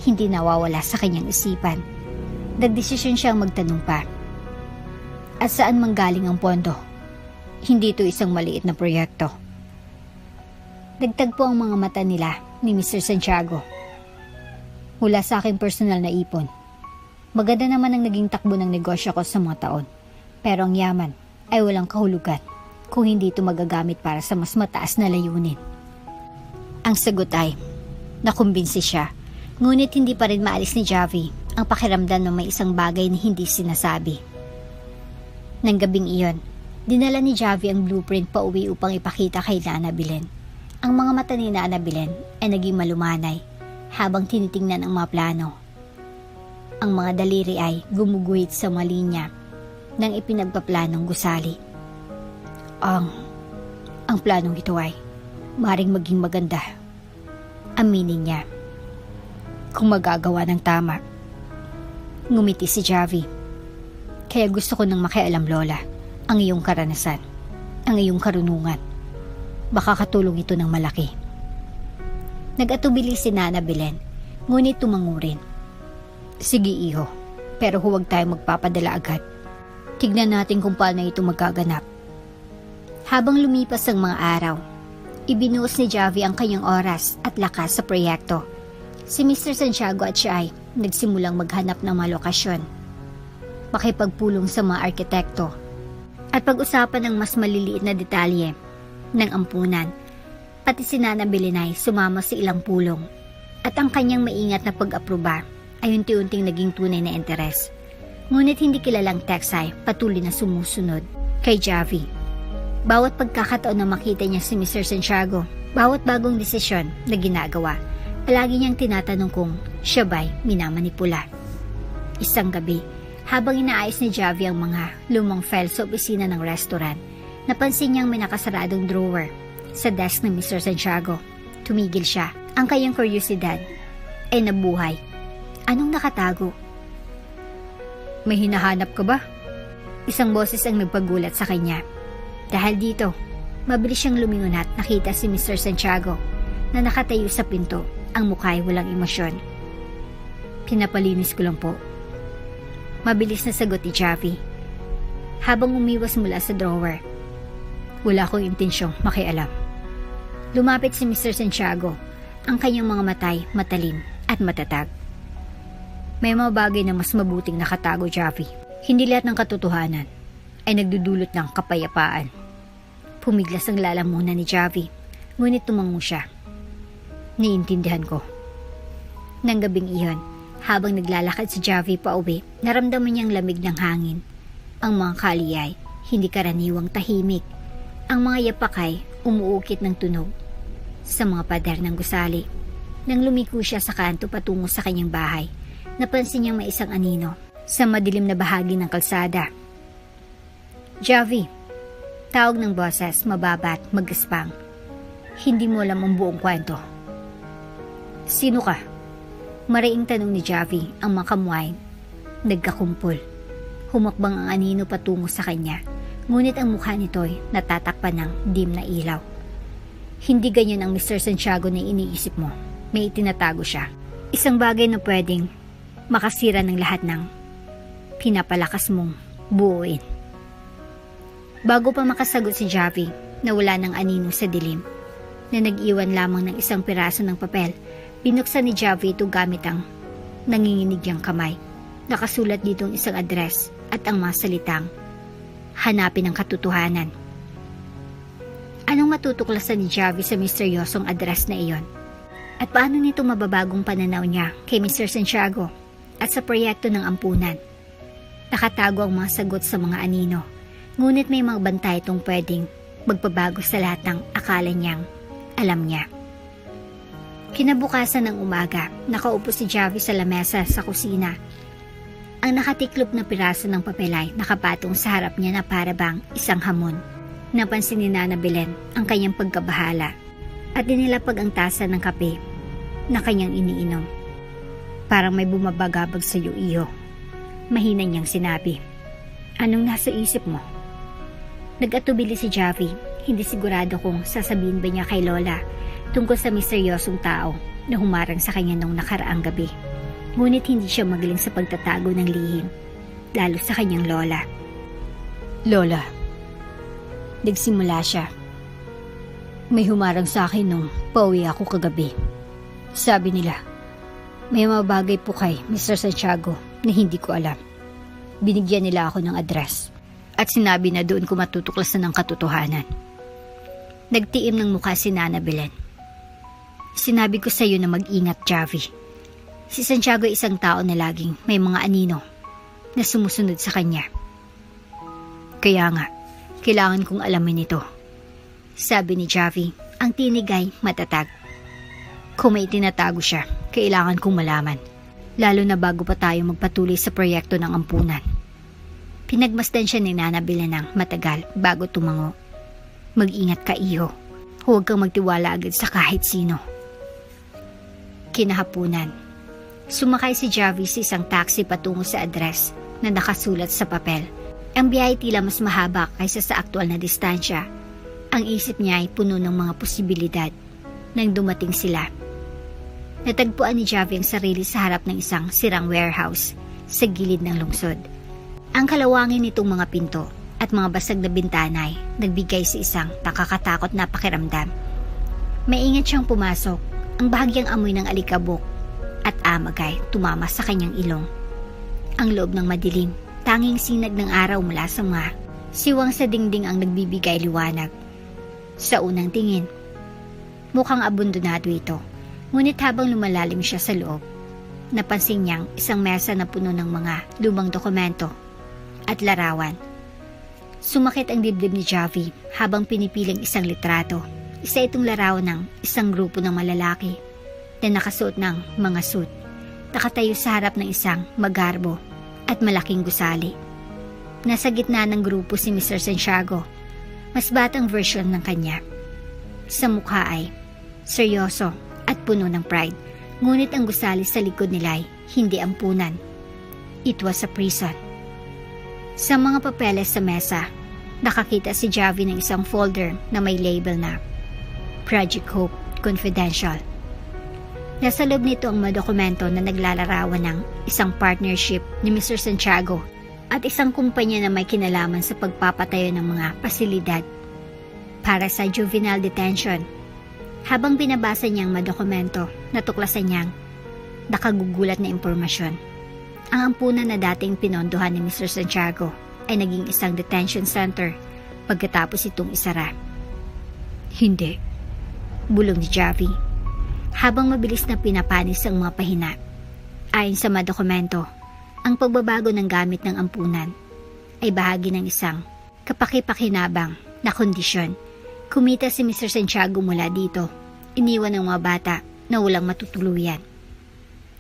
hindi nawawala sa kanyang isipan. Nagdesisyon siyang magtanong pa. At saan manggaling ang pondo? Hindi ito isang maliit na proyekto. Nagtagpo ang mga mata nila ni Mr. Santiago. Mula sa aking personal na ipon. Maganda naman ang naging takbo ng negosyo ko sa mga taon. Pero ang yaman ay walang kahulugan kung hindi ito magagamit para sa mas mataas na layunin. Ang sagot ay, nakumbinsi siya, ngunit hindi pa rin maalis ni Javi ang pakiramdam na may isang bagay na hindi sinasabi. Nang gabing iyon, dinala ni Javi ang blueprint pa uwi upang ipakita kay Nana Belen. Ang mga mata ni Nana Belen ay naging malumanay habang tinitingnan ang mga plano. Ang mga daliri ay gumuguhit sa mga linya ng ipinagpaplanong gusali. Ang planong ito ay maring maging maganda. Aminin niya. Kung magagawa ng tama. Ngumiti si Javi. Kaya gusto ko nang makialam, Lola, ang iyong karanasan, ang iyong karunungan. Baka katulong ito ng malaki. Nag-atubili si Nana Belen, ngunit tumango rin. Sige, iho, pero huwag tayong magpapadala agad. Tignan natin kung paano ito magaganap. Habang lumipas ang mga araw, ibinuhos ni Javi ang kanyang oras at lakas sa proyekto. Si Mr. Santiago at siya ay nagsimulang maghanap ng mga lokasyon, makipagpulong sa mga arkitekto, at pag-usapan ng mas maliliit na detalye ng ampunan. Pati si Nana Belen ay sumama sa ilang pulong, at ang kanyang maingat na pag-aproba ay unti-unting naging tunay na interes. Ngunit hindi kilalang Tex ay patuloy na sumusunod kay Javi. Bawat pagkakataon na makita niya si Mr. Santiago, bawat bagong desisyon na ginagawa, palagi niyang tinatanong kung siya ba'y minamanipula. Isang gabi, habang inaayos ni Javi ang mga lumang files sa opisina ng restaurant, napansin niyang may nakasaradong drawer sa desk ng Mr. Santiago. Tumigil siya. Ang kanyang kuryosidad ay nabuhay. Anong nakatago? May hinahanap ka ba? Isang boses ang nagpagulat sa kanya. Dahil dito, mabilis siyang lumingon at nakita si Mr. Santiago na nakatayo sa pinto, ang mukha ay walang emosyon. Pinapalinis ko lang po. Mabilis na sagot ni Javi habang umiwas mula sa drawer. Wala akong intensyong makialam. Lumapit si Mr. Santiago, ang kanyang mga matay matalim at matatag. May mga bagay na mas mabuting nakatago, Javi. Hindi lahat ng katotohanan ay nagdudulot ng kapayapaan. Pumiglas ang lalamunan ni Javi, ngunit tumango siya. Niintindihan ko. Nang gabing iyon, habang naglalakad si Javi pa uwi, naramdaman niyang lamig ng hangin. Ang mga kalye ay hindi karaniwang tahimik. Ang mga yapak ay umuukit ng tunog sa mga pader ng gusali. Nang lumiko siya sa kanto patungo sa kanyang bahay, napansin niyang may isang anino sa madilim na bahagi ng kalsada. Javi, tawag ng boses, mababa at magaspang. Hindi mo alam ang buong kwento. Sino ka? Maraing tanong ni Javi, ang mga kamway nagkakumpol. Humakbang ang anino patungo sa kanya, ngunit ang mukha nito'y natatakpan ng dim na ilaw. Hindi ganyan ang Mr. Santiago na iniisip mo. May itinatago siya. Isang bagay na pwedeng makasira ng lahat ng pinapalakas mong buuin. Bago pa makasagot si Javi, nawala ng anino sa dilim, na nag-iwan lamang ng isang piraso ng papel. Binuksan ni Javi ito gamit ang nanginginig niyang kamay. Nakasulat dito ang isang address at ang mga salitang, hanapin ang katotohanan. Anong matutuklasan ni Javi sa misteryosong address na iyon? At paano nito mababagong pananaw niya kay Mr. Santiago at sa proyekto ng ampunan? Nakatago ang mga sagot sa mga anino, ngunit may mga bantay itong pwedeng magpabago sa lahat ng akala niyang alam niya. Kinabukasan ng umaga, nakaupo si Javi sa lamesa sa kusina. Ang nakatiklop na piraso ng papel ay nakapatong sa harap niya na para bang isang hamon. Napansin ni Nana Belen ang kanyang pagkabahala at dinilapag ang tasa ng kape na kanyang iniinom. Parang may bumabagabag sa iyo, iho. Mahina niyang sinabi. Anong nasa isip mo? Nag-atubili si Javi, hindi sigurado kung sasabihin ba niya kay Lola tungkol sa misteryosong tao na humarang sa kanya nung nakaraang gabi. Ngunit hindi siya magaling sa pagtatago ng lihim, lalo sa kanyang lola. Lola, nagsimula siya. May humarang sa akin nung pauwi ako kagabi. Sabi nila, may mga bagay po kay Mr. Santiago na hindi ko alam. Binigyan nila ako ng address at sinabi na doon ko matutuklasan ng katotohanan. Nagtiim ng mukha si Nana Belen. Sinabi ko sa iyo na mag-ingat, Javi. Si Santiago ay isang tao na laging may mga anino na sumusunod sa kanya. Kaya nga, kailangan kong alamin ito. Sabi ni Javi, ang tinig ay matatag. Kung may tinatago siya, kailangan kong malaman. Lalo na bago pa tayo magpatuloy sa proyekto ng ampunan. Pinagmasdan siya ni Nana Belen ng matagal bago tumango. Mag-ingat ka, iho. Huwag kang magtiwala agad sa kahit sino. Kinahapunan. Sumakay si Javi sa isang taxi patungo sa address na nakasulat sa papel. Ang biyahe tila mas mahaba kaysa sa aktual na distansya. Ang isip niya ay puno ng mga posibilidad. Nang dumating sila, natagpuan ni Javi ang sarili sa harap ng isang sirang warehouse sa gilid ng lungsod. Ang kalawangin nitong mga pinto at mga basag na bintana ay nagbigay sa isang nakakatakot na pakiramdam. Maingat siyang pumasok. Ang bahagyang amoy ng alikabok at amag ay tumama sa kanyang ilong. Ang loob ng madilim, tanging sinag ng araw mula sa mga siwang sa dingding ang nagbibigay liwanag. Sa unang tingin, mukhang abandonado ito. Ngunit habang lumalalim siya sa loob, napansin niyang isang mesa na puno ng mga lumang dokumento at larawan. Sumakit ang dibdib ni Javi habang pinipiling isang litrato. Isa itong larawan ng isang grupo ng malalaki na nakasuot ng mga suit. Nakatayo sa harap ng isang magarbo at malaking gusali. Nasa gitna ng grupo si Mr. Santiago, mas batang version ng kanya. Sa mukha ay seryoso at puno ng pride, ngunit ang gusali sa likod nila ay hindi ampunan. It was a prison. Sa mga papeles sa mesa, nakakita si Javi ng isang folder na may label na Project Hope Confidential. Nasa loob nito ang mga dokumento na naglalarawan ng isang partnership ni Mr. Santiago at isang kumpanya na may kinalaman sa pagpapatayo ng mga pasilidad para sa juvenile detention. Habang binabasa niyang mga dokumento, natuklasan niyang nakagugulat na impormasyon. Ang ampunan na dating pinondohan ni Mr. Santiago ay naging isang detention center pagkatapos itong isara. Hindi. Bulong ni Javi, habang mabilis na pinapanis ang mga pahina. Ayon sa mga dokumento, ang pagbabago ng gamit ng ampunan ay bahagi ng isang kapakipakinabang na kondisyon. Kumita si Mr. Santiago mula dito, iniwan ng mga bata na walang matutuluyan.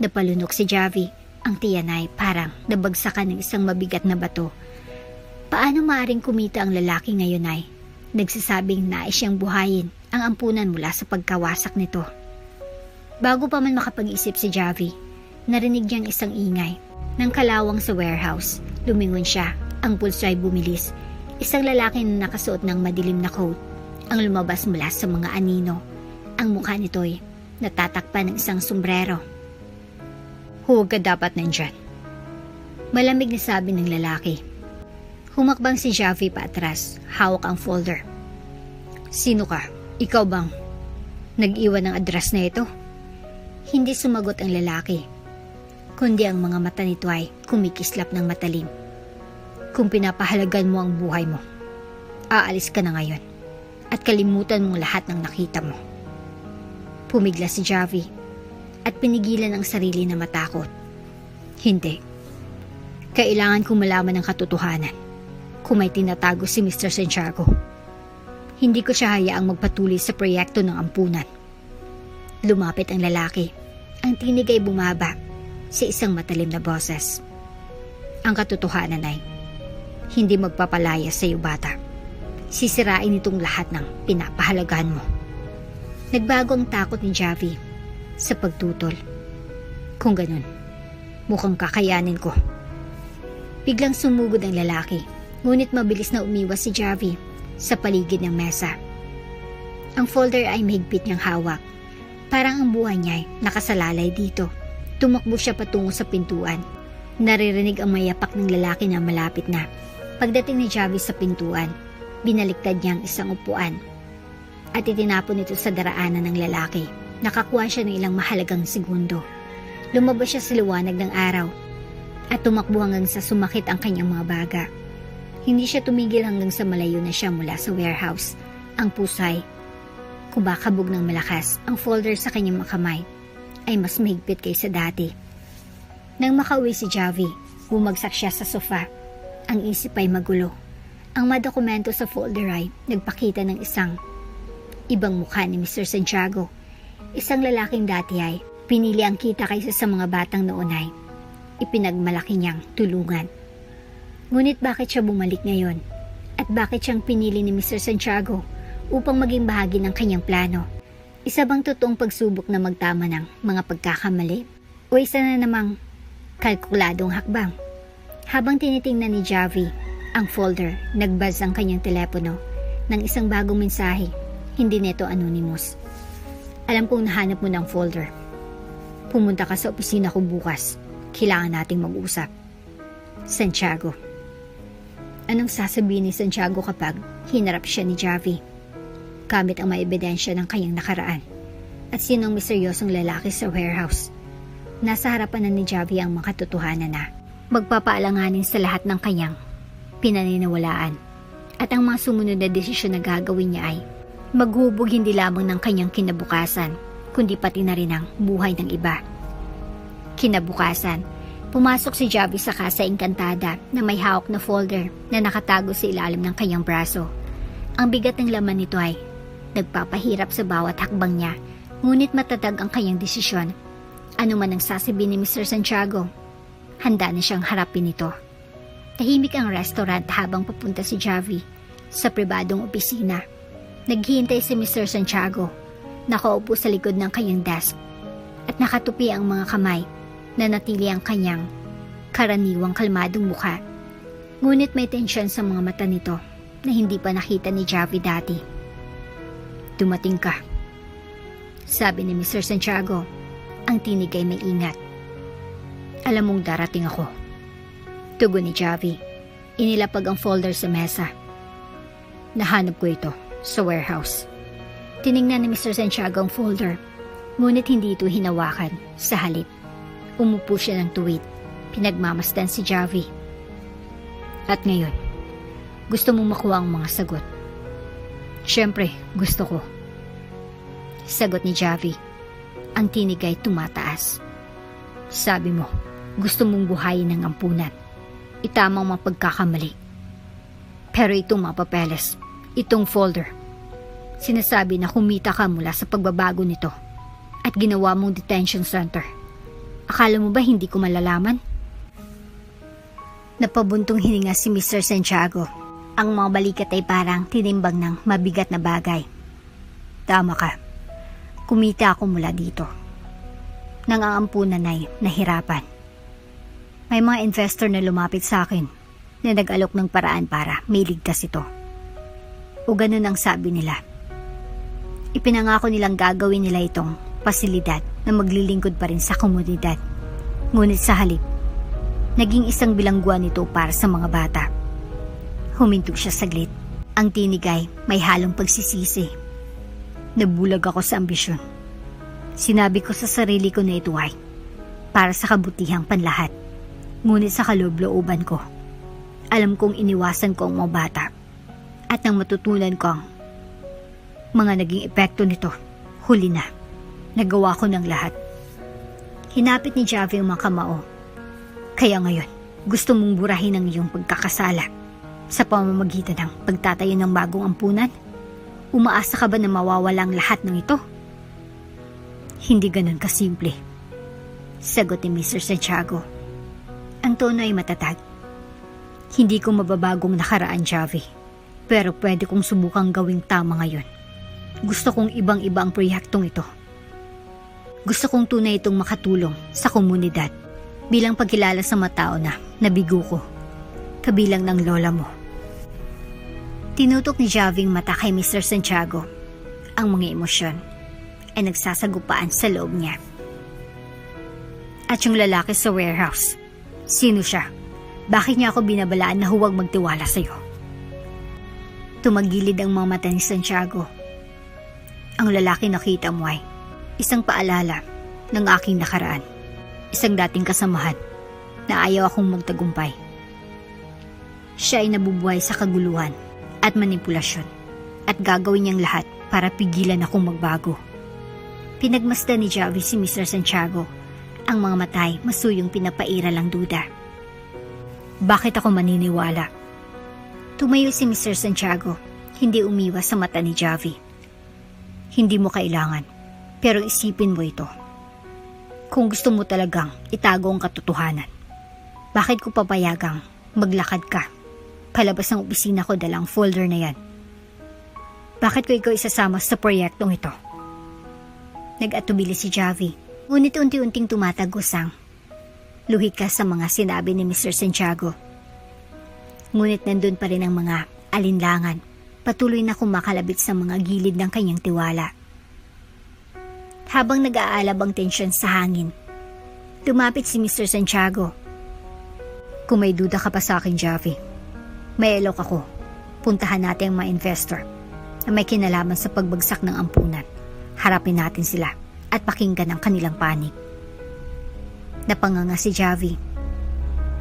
Napalunok si Javi, ang tiyan ay parang nabagsakan ng isang mabigat na bato. Paano maaring kumita ang lalaki ngayon ay nagsasabing nais siyang buhayin ang ampunan mula sa pagkawasak nito. Bago pa man makapag-isip si Javi, narinig niyang isang ingay ng kalawang sa warehouse. Lumingon siya, ang pulso ay bumilis. Isang lalaki na nakasuot ng madilim na coat ang lumabas mula sa mga anino. Ang mukha nito'y natatakpan ng isang sombrero. Huwag ka dapat nandyan, malamig na sabi ng lalaki. Humakbang si Javi paatras, hawak ang folder. Sino ka? Ikaw bang nag-iwan ng address na ito? Hindi sumagot ang lalaki, kundi ang mga mata nito ay kumikislap ng matalim. Kung pinapahalagan mo ang buhay mo, aalis ka na ngayon at kalimutan mo lahat ng nakita mo. Pumigla si Javi at pinigilan ang sarili na matakot. Hindi. Kailangan kong malaman ang katotohanan kung may tinatago si Mr. Santiago. Hindi ko siya hayaang magpatuloy sa proyekto ng ampunan. Lumapit ang lalaki. Ang tinig ay bumaba sa isang matalim na boses. Ang katotohanan ay hindi magpapalaya sa iyo, bata. Sisirain itong lahat ng pinapahalagahan mo. Nagbago ang takot ni Javi sa pagtutol. Kung ganun, mukhang kakayanin ko. Biglang sumugod ang lalaki, ngunit mabilis na umiwas si Javi sa paligid ng mesa. Ang folder ay mahigpit niyang hawak. Parang ang buhay niya ay nakasalalay dito. Tumakbo siya patungo sa pintuan. Naririnig ang mayapak ng lalaki na malapit na. Pagdating ni Javi sa pintuan, binaliktad niya ang isang upuan at itinapon ito sa daraanan ng lalaki. Nakakuha siya ng ilang mahalagang segundo. Lumabas siya sa liwanag ng araw at tumakbo hanggang sa sumakit ang kanyang mga baga. Hindi siya tumigil hanggang sa malayo na siya mula sa warehouse. Ang pusay, kumakabog ng malakas. Ang folder sa kanyang mga kamay ay mas mahigpit kaysa dati. Nang makauwi si Javi, bumagsak siya sa sofa. Ang isip ay magulo. Ang mga dokumento sa folder ay nagpakita ng isang ibang mukha ni Mr. Santiago. Isang lalaking dati ay pinili ang kita kaysa sa mga batang noon ay ipinagmalaki niyang tulungan. Ngunit bakit siya bumalik ngayon? At bakit siyang pinili ni Mr. Santiago upang maging bahagi ng kanyang plano? Isa bang totoong pagsubok na magtama ng mga pagkakamali? O isa na namang kalkuladong hakbang? Habang tinitingnan ni Javi ang folder, nagbuzz ang kanyang telepono ng isang bagong mensahe. Hindi neto anonymous. Alam kong nahanap mo ng folder. Pumunta ka sa opisina ko bukas. Kailangan nating mag-usap. Santiago. Anong sasabihin ni Santiago kapag hinarap siya ni Javi? Gamit ang mga ebidensya ng kanyang nakaraan. At sinong misteryosong lalaki sa warehouse? Nasa harapan na ni Javi ang mga katotohanan na magpapaalanganin sa lahat ng kanyang pinaniniwalaan. At ang mga sumunod na desisyon na gagawin niya ay maghubog hindi lamang ng kanyang kinabukasan, kundi pati na rin ang buhay ng iba. Kinabukasan, pumasok si Javi sa Casa Encantada na may hawak na folder na nakatago sa ilalim ng kanyang braso. Ang bigat ng laman nito ay nagpapahirap sa bawat hakbang niya, ngunit matatag ang kanyang desisyon. Ano man ang sasabihin ni Mr. Santiago, handa na siyang harapin ito. Tahimik ang restaurant habang papunta si Javi sa pribadong opisina. Naghihintay si Mr. Santiago, nakaupo sa likod ng kanyang desk at nakatupi ang mga kamay na natili ang kanyang karaniwang kalmadong mukha. Ngunit may tensyon sa mga mata nito na hindi pa nakita ni Javi dati. Dumating ka, sabi ni Mr. Santiago. Ang tinig ay may ingat. Alam mong darating ako, tugon ni Javi. Inilapag ang folder sa mesa. Nahanap ko ito sa warehouse. Tiningnan ni Mr. Santiago ang folder, ngunit hindi ito hinawakan. Sa halip, umupo siya ng tuwid. Pinagmamasdan si Javi. At ngayon, gusto mong makuha ang mga sagot? Siyempre, gusto ko. Sagot ni Javi. Ang tinig ay tumataas. Sabi mo, gusto mong buhayin ng ampunan. Itamang mga pagkakamali. Pero itong mga papeles, itong folder, sinasabi na kumita ka mula sa pagbabago nito at ginawa mong detention center. Akala mo ba hindi ko malalaman? Napabuntong hininga si Mr. Santiago. Ang mga balikat ay parang tinimbang ng mabigat na bagay. Tama ka. Kumita ako mula dito. Nang ang ampunan ay nahirapan. May mga investor na lumapit sa akin na nag-alok ng paraan para may ligtas ito. O ganun ang sabi nila. Ipinangako nilang gagawin nila itong pasilidad na maglilingkod pa rin sa komunidad. Ngunit sa halip, naging isang bilangguan ito para sa mga bata. Humintog siya saglit. Ang tinig ay may halong pagsisisi. Nabulag ako sa ambisyon. Sinabi ko sa sarili ko na ito ay para sa kabutihang panlahat. Ngunit sa kaloob-looban ko, alam kong iniwasan ko ang mga bata. At nang matutunan ko ang mga naging epekto nito, huli na. Nagawa ko ng lahat. Hinapit ni Javi ang mga kamao. Kaya ngayon, gusto mong burahin ang iyong pagkakasala sa pamamagitan ng pagtatayo ng bagong ampunan? Umaasa ka ba na mawawala ang lahat ng ito? Hindi ganun kasimple, sagot ni Mr. Santiago. Ang tono ay matatag. Hindi ko mababagong nakaraan, Javi. Pero pwede kong subukang gawing tama ngayon. Gusto kong ibang-iba ang proyektong ito. Gusto kong tunay itong makatulong sa komunidad bilang pagkilala sa mga tao na nabigo ko, kabilang ng lola mo. Tinutok ni Javi ang mata kay Mr. Santiago. Ang mga emosyon ay nagsasagupaan sa loob niya. At yung lalaki sa warehouse, sino siya? Bakit niya ako binabalaan na huwag magtiwala sa'yo? Tumagilid ang mga mata ni Santiago. Ang lalaki nakita mo ay isang paalala ng aking nakaraan. Isang dating kasamahan na ayaw akong magtagumpay. Siya ay nabubuhay sa kaguluhan at manipulasyon at gagawin niyang lahat para pigilan akong magbago. Pinagmasdan ni Javi si Mr. Santiago. Ang mga matay masuyong pinapaira lang duda. Bakit ako maniniwala? Tumayo si Mr. Santiago, hindi umiwas sa mata ni Javi. Hindi mo kailangan, pero isipin mo ito. Kung gusto mo talagang itago ang katotohanan, bakit ko papayagang maglakad ka palabas ng opisina ko dalang folder na yan? Bakit ko ikaw isasama sa proyektong ito? Nag-atubili si Javi. Ngunit unti-unting tumatagos ang luhik ka sa mga sinabi ni Mr. Santiago. Ngunit nandun pa rin ang mga alinlangan. Patuloy na kumakalabit sa mga gilid ng kanyang tiwala. Habang nag-aalab ang tensyon sa hangin, lumapit si Mr. Santiago. Kung may duda ka pa sa akin, Javi, may alok ako. Puntahan natin ang mga investor na may kinalaman sa pagbagsak ng ampunan. Harapin natin sila at pakinggan ang kanilang panig. Napanganga si Javi.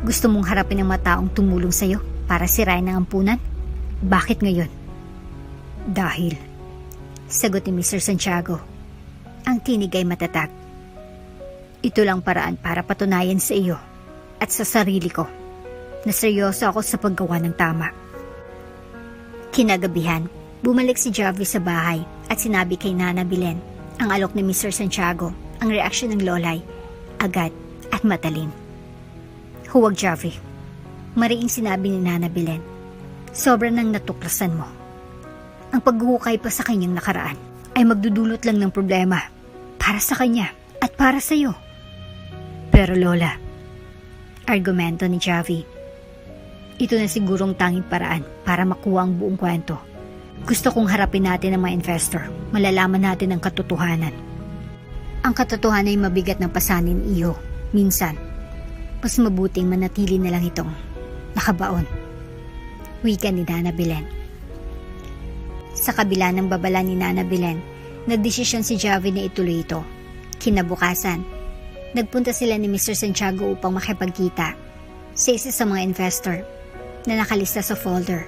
Gusto mong harapin ang mga taong tumulong sa'yo para sirain ang ampunan? Bakit ngayon? Dahil, sagot ni Mr. Santiago, ang tinig ay matatag. Ito lang paraan para patunayan sa iyo at sa sarili ko na seryoso ako sa paggawa ng tama. Kinagabihan, bumalik si Javi sa bahay at sinabi kay Nana Belen ang alok ni Mr. Santiago. Ang reaksyon ng lolay, agad at matalim. Huwag, Javi. Mariing sinabi ni Nana Belen. Sobra nang natuklasan mo. Ang paghuhukay pa sa kanyang nakaraan ay magdudulot lang ng problema para sa kanya at para sa iyo. Pero Lola, argumento ni Javi, ito na sigurong tanging paraan para makuha ang buong kwento. Gusto kong harapin natin ang mga investor. Malalaman natin ang katotohanan. Ang katotohanan ay mabigat ng pasanin, iyo. Minsan, mas mabuting manatili na lang itong nakabaon. Wika ni Nana Belen. Sa kabila ng babala ni Nana Belen, nagdesisyon si Javi na ituloy ito. Kinabukasan, nagpunta sila ni Mr. Santiago upang makipagkita sa isa sa mga investor na nakalista sa folder.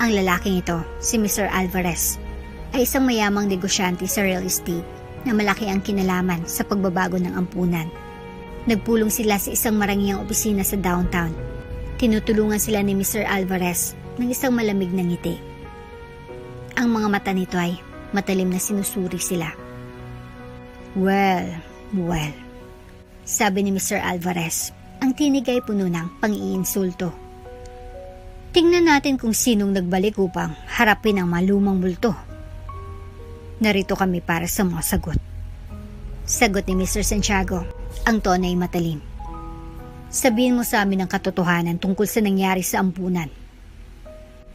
Ang lalaking ito, si Mr. Alvarez, ay isang mayamang negosyante sa real estate na malaki ang kinalaman sa pagbabago ng ampunan. Nagpulong sila sa isang marangyang opisina sa downtown. Tinutulungan sila ni Mr. Alvarez ng isang malamig na ngiti. Ang mga mata nito ay matalim na sinusuri sila. Well, sabi ni Mr. Alvarez, ang tinig ay puno ng pang-iinsulto. Tingnan natin kung sinong nagbalik upang harapin ang malumang multo. Narito kami para sa mga sagot. Sagot ni Mr. Santiago, ang tono ay matalim. Sabihin mo sa amin ang katotohanan tungkol sa nangyari sa ampunan.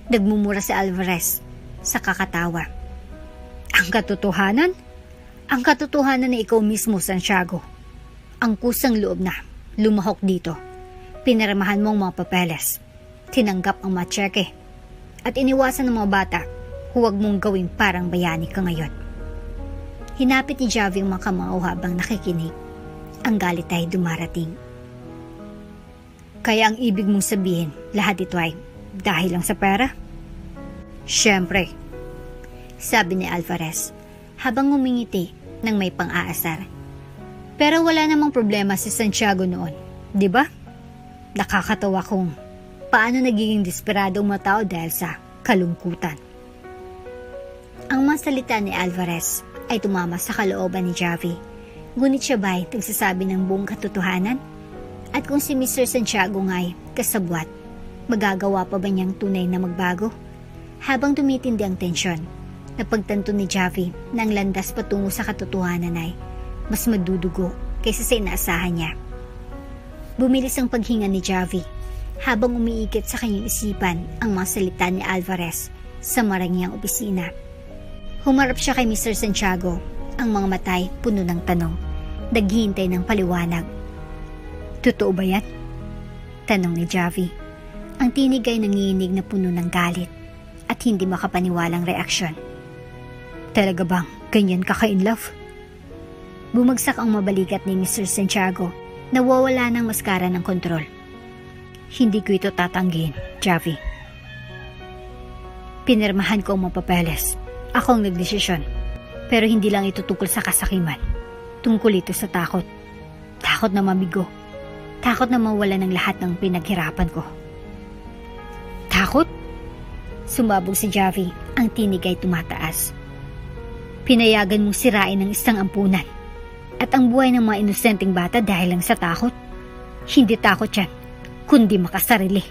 Nagmumura si Alvarez sa kakatawa. Ang katotohanan? Ang katotohanan na ikaw mismo, Santiago. Ang kusang loob na lumahok dito. Pinirmahan mo ang mga papeles. Tinanggap ang mga tseke. At iniwasan ng mga bata, huwag mong gawing parang bayani ka ngayon. Hinapit ni Javi ang mga kamao habang nakikinig. Ang galit ay dumarating. Kaya ang ibig mong sabihin, lahat ito ay dahil lang sa pera? Siyempre, sabi ni Alvarez habang ngumingiti ng may pang-aasar. Pero wala namang problema si Santiago noon, di ba? Nakakatawa kung paano nagiging desperado ang mga tao dahil sa kalungkutan. Ang mga salita ni Alvarez ay tumama sa kalooban ni Javi. Ngunit siya ba'y nagsasabi ng buong katotohanan? At kung si Mr. Santiago nga'y kasabwat, magagawa pa ba niyang tunay na magbago? Habang tumitindi ang tensyon, napagtanto ni Javi na ang landas patungo sa katotohanan ay mas madudugo kaysa sa inaasahan niya. Bumilis ang paghinga ni Javi habang umiikot sa kanyang isipan ang mga salita ni Alvarez sa marangyang opisina. Humarap siya kay Mr. Santiago, ang mga matay puno ng tanong, naghihintay ng paliwanag. Totoo ba yan? Tanong ni Javi. Ang tinig ay nanginginig na puno ng galit at hindi makapaniwalang reaksyon. Talaga bang ganyan ka ka-in love? Bumagsak ang mabalikat ni Mr. Santiago. Nawawala ng maskara ng kontrol. Hindi ko ito tatanggihin, Javi. Pinirmahan ko ang mga papeles. Ako ang nagdesisyon. Pero hindi lang ito tungkol sa kasakiman. Tungkol ito sa takot. Takot na mabigo. Takot na mawala ng lahat ng pinaghirapan ko. Takot? Sumabog si Javi. Ang tinig ay tumataas. Pinayagan mong sirain ng isang ampunan. At ang buhay ng mga inosenteng bata dahil lang sa takot. Hindi takot yan, kundi makasarili.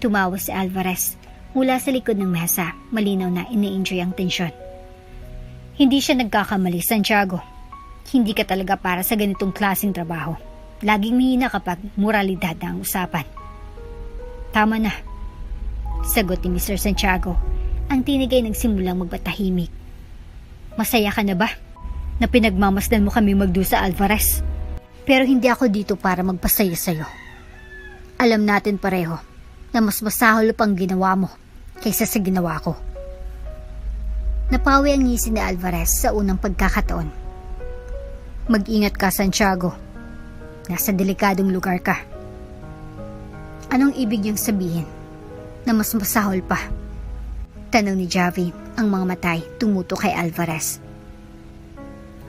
Tumawa si Alvarez. Mula sa likod ng mesa, malinaw na ine-enjoy ang tensyon. Hindi siya nagkakamali, Santiago. Hindi ka talaga para sa ganitong klaseng trabaho. Laging mahina kapag moralidad na ang usapan. Tama na, sagot ni Mr. Santiago. Ang tinig ay nagsimulang magbatahimik. Masaya ka na ba na pinagmamasdan mo kami magdusa, Alvarez? Pero hindi ako dito para magpasaya sa'yo. Alam natin pareho na mas masahol pang ginawa mo kaysa sa ginawa ko. Napawi ang ngisi ni Alvarez sa unang pagkakataon. Mag-ingat ka, Santiago. Nasa delikadong lugar ka. Anong ibig niyang sabihin? Na mas masahol pa? Tanong ni Javi, ang mga matay tumuto kay Alvarez.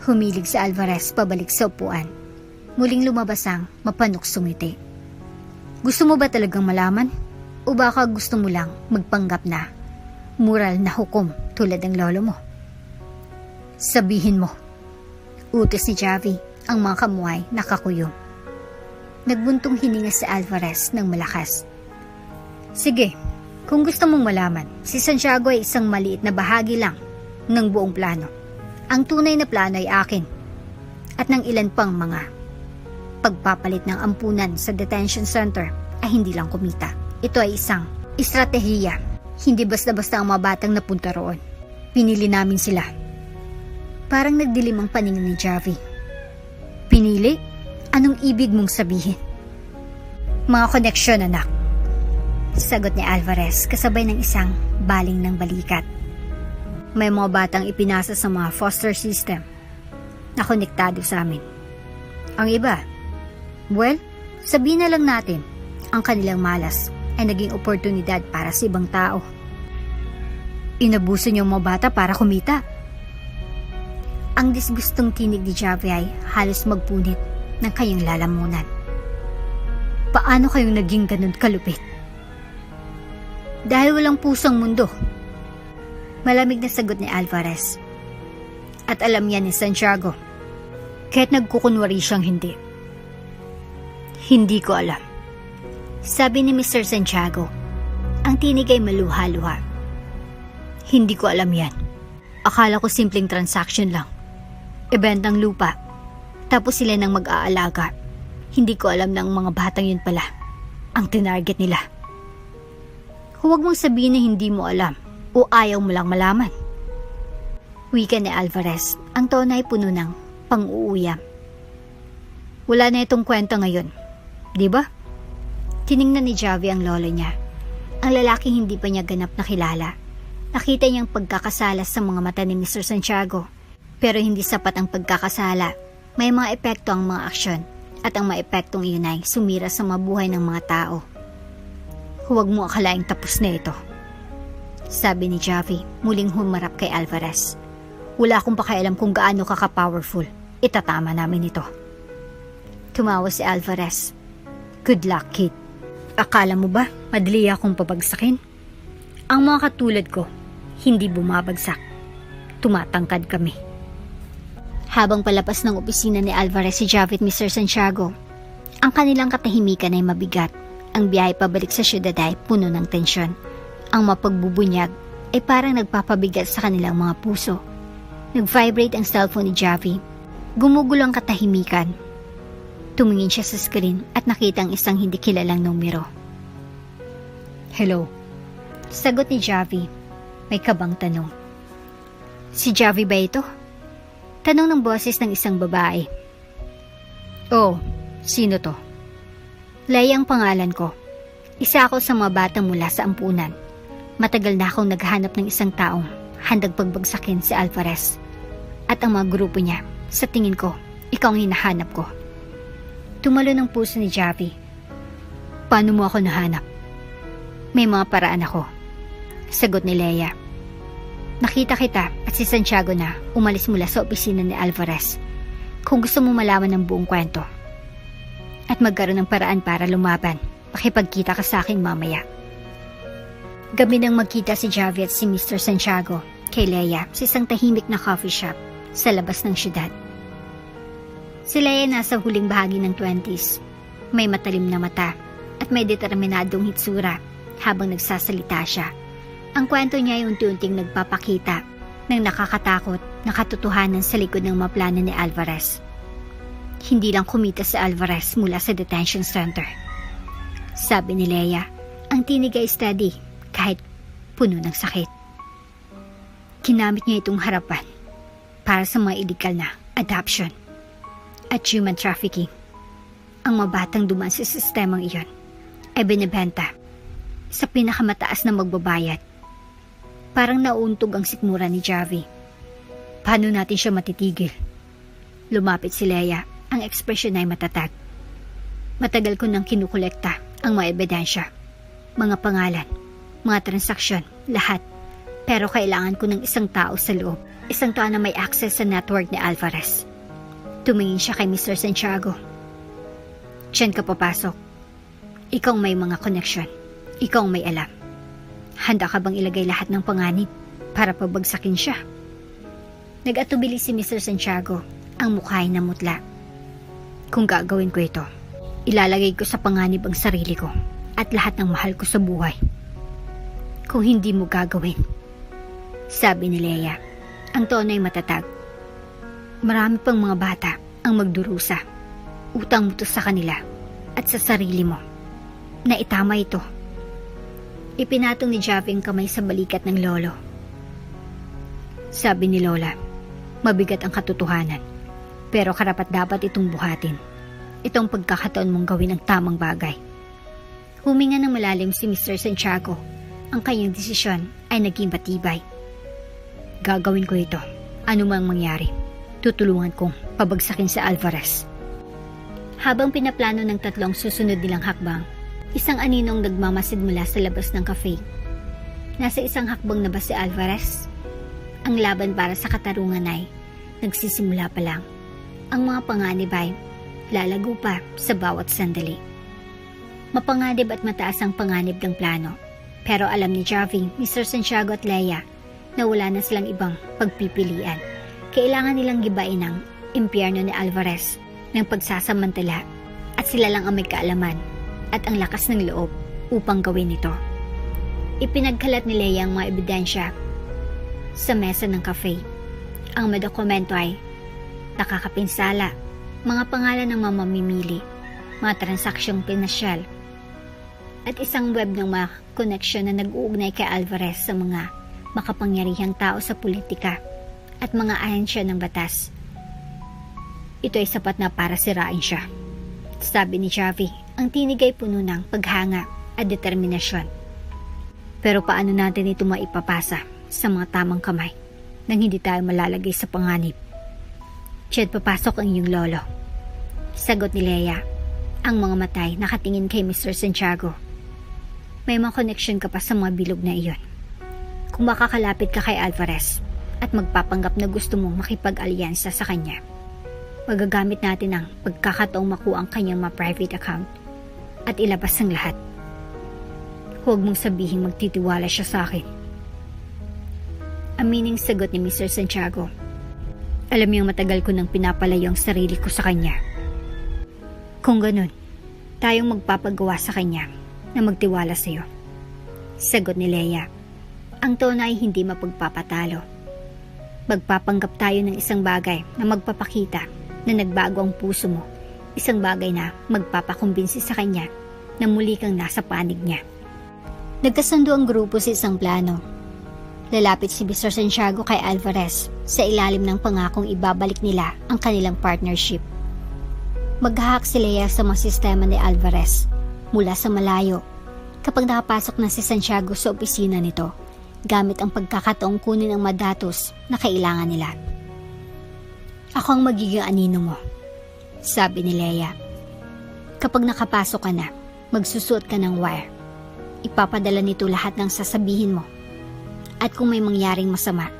Humilig si Alvarez pabalik sa upuan. Muling lumabas ang mapanok sumiti. Gusto mo ba talagang malaman? O baka gusto mo lang magpanggap na moral na hukom tulad ng lolo mo? Sabihin mo. Utos ni Javi, ang mga kamuhay nakakuyom. Nagbuntong hininga si Alvarez ng malakas. Sige, kung gusto mong malaman, si Santiago ay isang maliit na bahagi lang ng buong plano. Ang tunay na plano ay akin at ng ilan pang mga pagpapalit ng ampunan sa detention center ay hindi lang kumita. Ito ay isang estratehiya. Hindi basta-basta ang mga batang napunta roon. Pinili namin sila. Parang nagdilim ang paningin ni Javi. Pinili? Anong ibig mong sabihin? Mga koneksyon, anak. Sagot ni Alvarez kasabay ng isang baling ng balikat. May mga batang ipinasa sa mga foster system na konektado sa amin. Ang iba, well, sabihin na lang natin, ang kanilang malas ay naging oportunidad para sa ibang tao. Inabuso niyo ang mga bata para kumita. Ang disgustong tinig ni Javi ay halos magpunit ng kanyang lalamunan. Paano kayong naging ganun kalupit? Dahil walang pusong mundo. Malamig na sagot ni Alvarez. At alam yan ni Santiago. Kahit nagkukunwari siyang hindi. Hindi ko alam. Sabi ni Mr. Santiago. Ang tinig ay maluha-luha. Hindi ko alam yan. Akala ko simpleng transaction lang. Ibentang lupa. Tapos sila nang mag-aalaga. Hindi ko alam na ang mga batang yun pala ang tinarget nila. Huwag mong sabihin na hindi mo alam o ayaw mo lang malaman. Wika ni Alvarez. Ang tono ay puno ng pang-uuyam. Wala na itong kwento ngayon. Di ba? Tiningnan ni Javi ang lolo niya. Ang lalaking hindi pa niya ganap na kilala. Nakita niyang pagkakasala sa mga mata ni Mr. Santiago. Pero hindi sapat ang pagkakasala. May mga epekto ang mga aksyon. At ang mga epektong iyon ay sumira sa mabuhay ng mga tao. Huwag mo akalaing tapos na ito. Sabi ni Javi, muling humarap kay Alvarez. Wala akong pakialam kung gaano ka ka-powerful. Itatama namin ito. Tumawa si Alvarez. Good luck, kid. Akala mo ba madali akong pabagsakin? Ang mga katulad ko, hindi bumabagsak. Tumatangkad kami. Habang palapas ng opisina ni Alvarez si Javi at Mr. Santiago, ang kanilang katahimikan ay mabigat. Ang biyahe pabalik sa syudad ay puno ng tensyon. Ang mapagbubunyag ay parang nagpapabigat sa kanilang mga puso. Nag-vibrate ang cellphone ni Javi. Gumugulo ang katahimikan. Tumingin siya sa screen at nakita ang isang hindi kilalang numero. Hello. Sagot ni Javi. May kabang tanong. Si Javi ba ito? Tanong ng boses ng isang babae. Oh, Sino to? Leia ang pangalan ko. Isa ako sa mga bata mula sa ampunan. Matagal na akong naghahanap ng isang taong handang pagbagsakin si Alvarez. At ang mga grupo niya, sa tingin ko, ikaw ang hinahanap ko. Tumalo ng puso ni Javi. Paano mo ako nahanap? May mga paraan ako. Sagot ni Leia. Nakita kita at si Santiago na umalis mula sa opisina ni Alvarez. Kung gusto mo malaman ng buong kwento at magkaroon ng paraan para lumaban, pakipagkita ka sa akin mamaya. Gabi nang magkita si Javi at si Mr. Santiago kay Leia sa isang tahimik na coffee shop sa labas ng syudad. Si Leia nasa huling bahagi ng 20s. May matalim na mata at may determinadong hitsura habang nagsasalita siya. Ang kwento niya ay unti-unting nagpapakita ng nakakatakot na katotohanan sa likod ng mga plano ni Alvarez. Hindi lang kumita si Alvarez mula sa detention center. Sabi ni Leia, ang tinig ay steady kahit puno ng sakit. Ginamit niya itong harapan para sa mga illegal na adoption at human trafficking. Ang mga batang dumaan sa sistemang iyon ay binibenta sa pinakamataas na magbabayad. Parang nauuntog ang sikmura ni Javi. Paano natin siya matitigil? Lumapit si Leia, ang ekspresyon ay matatag. Matagal ko nang kinukolekta ang mga ebidensya, mga pangalan, mga transaksyon, lahat. Pero kailangan ko ng isang tao sa loob, isang tao na may access sa network ni Alvarez. Tumingin siya kay Mr. Santiago. Diyan ka papasok. Ikaw may mga koneksyon. Ikaw may alam. Handa ka bang ilagay lahat ng panganib para pabagsakin siya? Nag-atubili si Mr. Santiago, ang mukha ay namutla. Kung gagawin ko ito, ilalagay ko sa panganib ang sarili ko at lahat ng mahal ko sa buhay. Kung hindi mo gagawin, sabi ni Leia, ang tono ay matatag. Marami pang mga bata ang magdurusa. Utang mo to sa kanila at sa sarili mo. Na itama ito. Ipinatong ni Javi ang kamay sa balikat ng lolo. Sabi ni Lola, mabigat ang katotohanan, pero karapat-dapat itong buhatin. Itong pagkakataon mong gawin ang tamang bagay. Huminga ng malalim si Mr. Santiago. Ang kanyang desisyon ay naging matibay. Gagawin ko ito. Ano mang mangyari, tutulungan kong pabagsakin si Alvarez. Habang pinaplano ng tatlong susunod nilang hakbang, isang aninong nagmamasid mula sa labas ng cafe. Nasa isang hakbang na ba si Alvarez? Ang laban para sa katarungan ay nagsisimula pa lang. Ang mga panganib ay lalago pa sa bawat sandali. Mapanganib at mataas ang panganib ng plano. Pero alam ni Javi, Mr. Santiago at Leia na wala na silang ibang pagpipilian. Kailangan nilang gibain ang impyerno ni Alvarez ng pagsasamantala at sila lang ang may kaalaman at ang lakas ng loob upang gawin ito. Ipinagkalat ni Leia ang mga ebidensya sa mesa ng cafe. Ang mga dokumento ay nakakapinsala, mga pangalan ng mga mamimili, mga transaksyong pinasyal, at isang web ng mga koneksyon na nag-uugnay kay Alvarez sa mga makapangyarihang tao sa politika at mga ahensya ng batas. Ito ay sapat na para sirain siya. Sabi ni Javi, ang tinig ay puno ng paghanga at determinasyon. Pero paano natin ito maipapasa sa mga tamang kamay nang hindi tayo malalagay sa panganib? Diyan papasok ang iyong lolo. Sagot ni Leia. Ang mga matay nakatingin kay Mr. Santiago. May mga connection ka pa sa mga bilog na iyon. Kung makakalapit ka kay Alvarez at magpapanggap na gusto mong makipag-alyansa sa kanya, magagamit natin ang pagkakataong makuha ang kanyang mga private account at ilabas ang lahat. Huwag mong sabihin magtitiwala siya sa akin. Amining sagot ni Mr. Santiago. Alam niyang matagal ko nang pinapalayo ang sarili ko sa kanya. Kung ganun, tayong magpapagawa sa kanya na magtiwala sa iyo. Sagot ni Leia. Ang tono ay hindi mapagpapatalo. Magpapanggap tayo ng isang bagay na magpapakita na nagbago ang puso mo. Isang bagay na magpapakumbinsi sa kanya na muli kang nasa panig niya. Nagkasundo ang grupo sa isang plano. Lalapit si Mr. Santiago kay Alvarez sa ilalim ng pangakong ibabalik nila ang kanilang partnership. Mag-hack si Leia sa mga sistema ni Alvarez mula sa malayo kapag nakapasok na si Santiago sa opisina nito gamit ang pagkakataong kunin ang madatos na kailangan nila. Ako ang magiging anino mo, sabi ni Leia. Kapag nakapasok ka na, magsusuot ka ng wire. Ipapadala nito lahat ng sasabihin mo. At kung may mangyaring masama,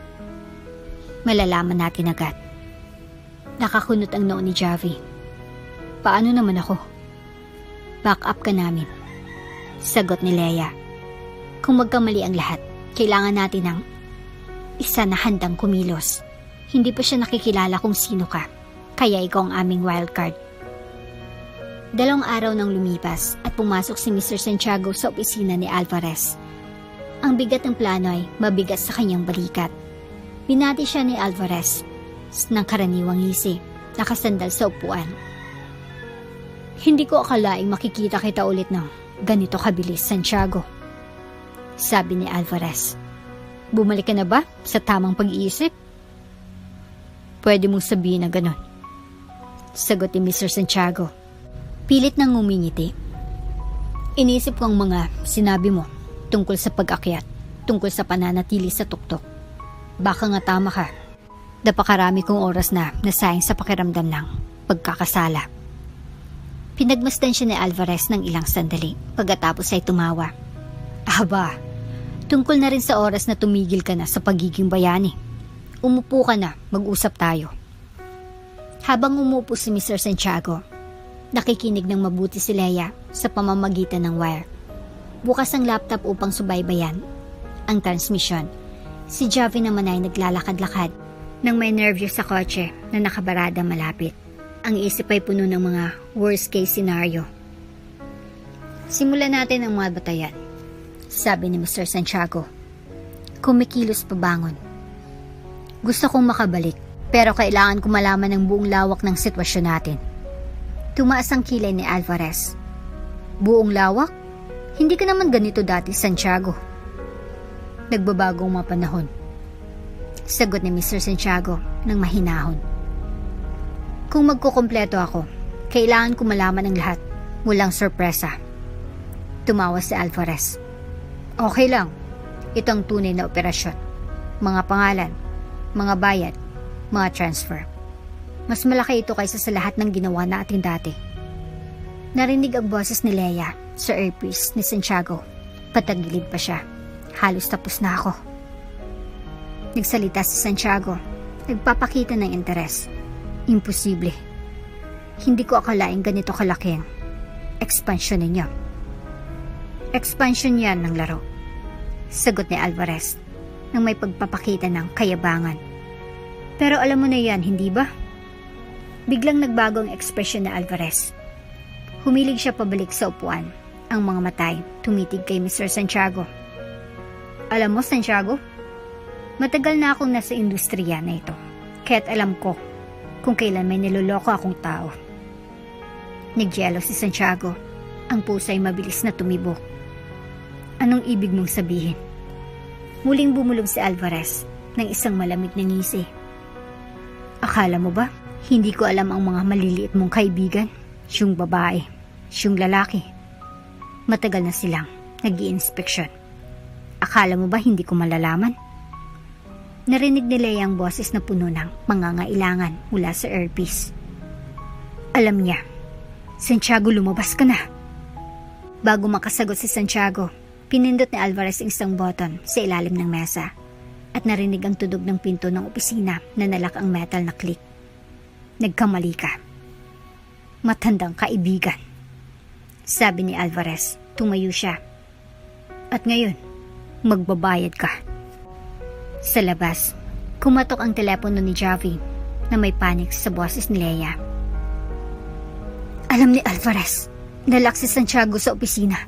malalaman natin agad. Nakakunot ang noo ni Javi. Paano naman ako? Back up ka namin, sagot ni Leia. Kung magkamali ang lahat, kailangan natin ng isa na handang kumilos. Hindi pa siya nakikilala kung sino ka, kaya ikaw ang aming wildcard. 2 araw nang lumipas at pumasok si Mr. Santiago sa opisina ni Alvarez. Ang bigat ng plano ay mabigat sa kanyang balikat. Binati siya ni Alvarez ng karaniwang ngisi, nakasandal sa upuan. Hindi ko akalaing makikita kita ulit ng ganito kabilis, Santiago, sabi ni Alvarez. Bumalik ka na ba sa tamang pag-iisip? Pwede mong sabihin na ganon, sagot ni Mr. Santiago. Pilit nang ngumingiti. Inisip ko ang mga sinabi mo tungkol sa pag-akyat, tungkol sa pananatili sa tuktok. Baka nga tama ka. Napakarami kong oras na nasayang sa pakiramdam ng pagkakasala. Pinagmasdan siya ni Alvarez ng ilang sandali pagkatapos ay tumawa. Aba, tungkol na rin sa oras na tumigil ka na sa pagiging bayani. Umupo ka na, mag-usap tayo. Habang umupo si Mr. Santiago, nakikinig ng mabuti si Leia sa pamamagitan ng wire. Bukas ang laptop upang subaybayan ang transmission. Si Javi naman ay naglalakad-lakad nang may nervyos sa kotse na nakabarada malapit. Ang isip ay puno ng mga worst case scenario. Simulan natin ang mga batayan, sabi ni Mr. Santiago. Kumikilos pabangon. Gusto kong makabalik, pero kailangan ko malaman ang buong lawak ng sitwasyon natin. Tumaas ang kilay ni Alvarez. Buong lawak? Hindi ka naman ganito dati, Santiago. Nagbabagong mga panahon, sagot ni Mr. Santiago ng mahinahon. Kung magkukumpleto ako, kailangan ko malaman ang lahat. Walang sorpresa. Tumawa si Alvarez. Okay lang. Ito ang tunay na operasyon. Mga pangalan, mga bayad, mga transfer. Mas malaki ito kaysa sa lahat ng ginawa natin dati. Narinig ang boses ni Leia sa earpiece ni Santiago. Patagilid pa siya. Halos tapos na ako. Nagsalita si Santiago. Nagpapakita ng interes. Imposible. Hindi ko akalaing ganito kalaki ang expansion ninyo. Expansion yan ng laro, sagot ni Alvarez nang may pagpapakita ng kayabangan. Pero alam mo na yan, hindi ba? Biglang nagbago ang ekspresyon ni Alvarez. Humilig siya pabalik sa upuan. Ang mga matay tumitig kay Mr. Santiago. Alam mo, Santiago, matagal na akong nasa industriya na ito. Kaya't alam ko kung kailan may niloloko akong tao. Nagyelo si Santiago. Ang puso ay mabilis na tumibok. Anong ibig mong sabihin? Muling bumulong si Alvarez ng isang malamig na ngisi. Akala mo ba, hindi ko alam ang mga maliliit mong kaibigan? Siyang babae, siyang lalaki. Matagal na silang nag-i-inspeksyon. Akala mo ba hindi ko malalaman? Narinig ni Leia ang boses na puno ng mangangailangan mula sa earpiece. Alam niya. Santiago, lumabas ka na. Bago makasagot si Santiago, pinindot ni Alvarez ang isang button sa ilalim ng mesa at narinig ang tunog ng pinto ng opisina na nalak ang metal na click. Nagkamali ka. Matandang kaibigan, sabi ni Alvarez. Tumayo siya. At ngayon, magbabayad ka. Sa labas, kumatok ang telepono ni Javi na may panic sa boses ni Leia. Alam ni Alvarez, nalak si Santiago sa opisina.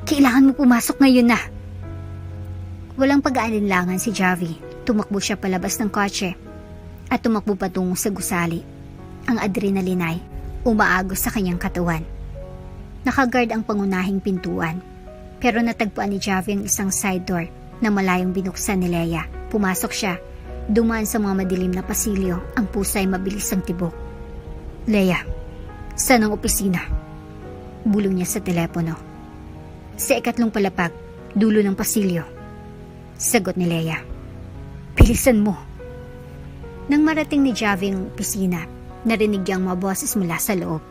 Kailangan mo pumasok ngayon na. Walang pag-aalinlangan si Javi. Tumakbo siya palabas ng kotse at tumakbo patungo sa gusali. Ang adrenaline ay umaagos sa kanyang katawan. Nakaguard ang pangunahing pintuan, pero natagpuan ni Javi ang isang side door na malayong binuksan ni Leia. Pumasok siya, dumaan sa mga madilim na pasilyo. Ang puso ay mabilis ang tibok. Leia, Saan ang opisina? Bulong niya sa telepono. Sa ikatlong palapag, dulo ng pasilyo. Sagot ni Leia. Bilisan mo. Nang marating ni Javi ang opisina, narinig niyang mga boses mula sa loob.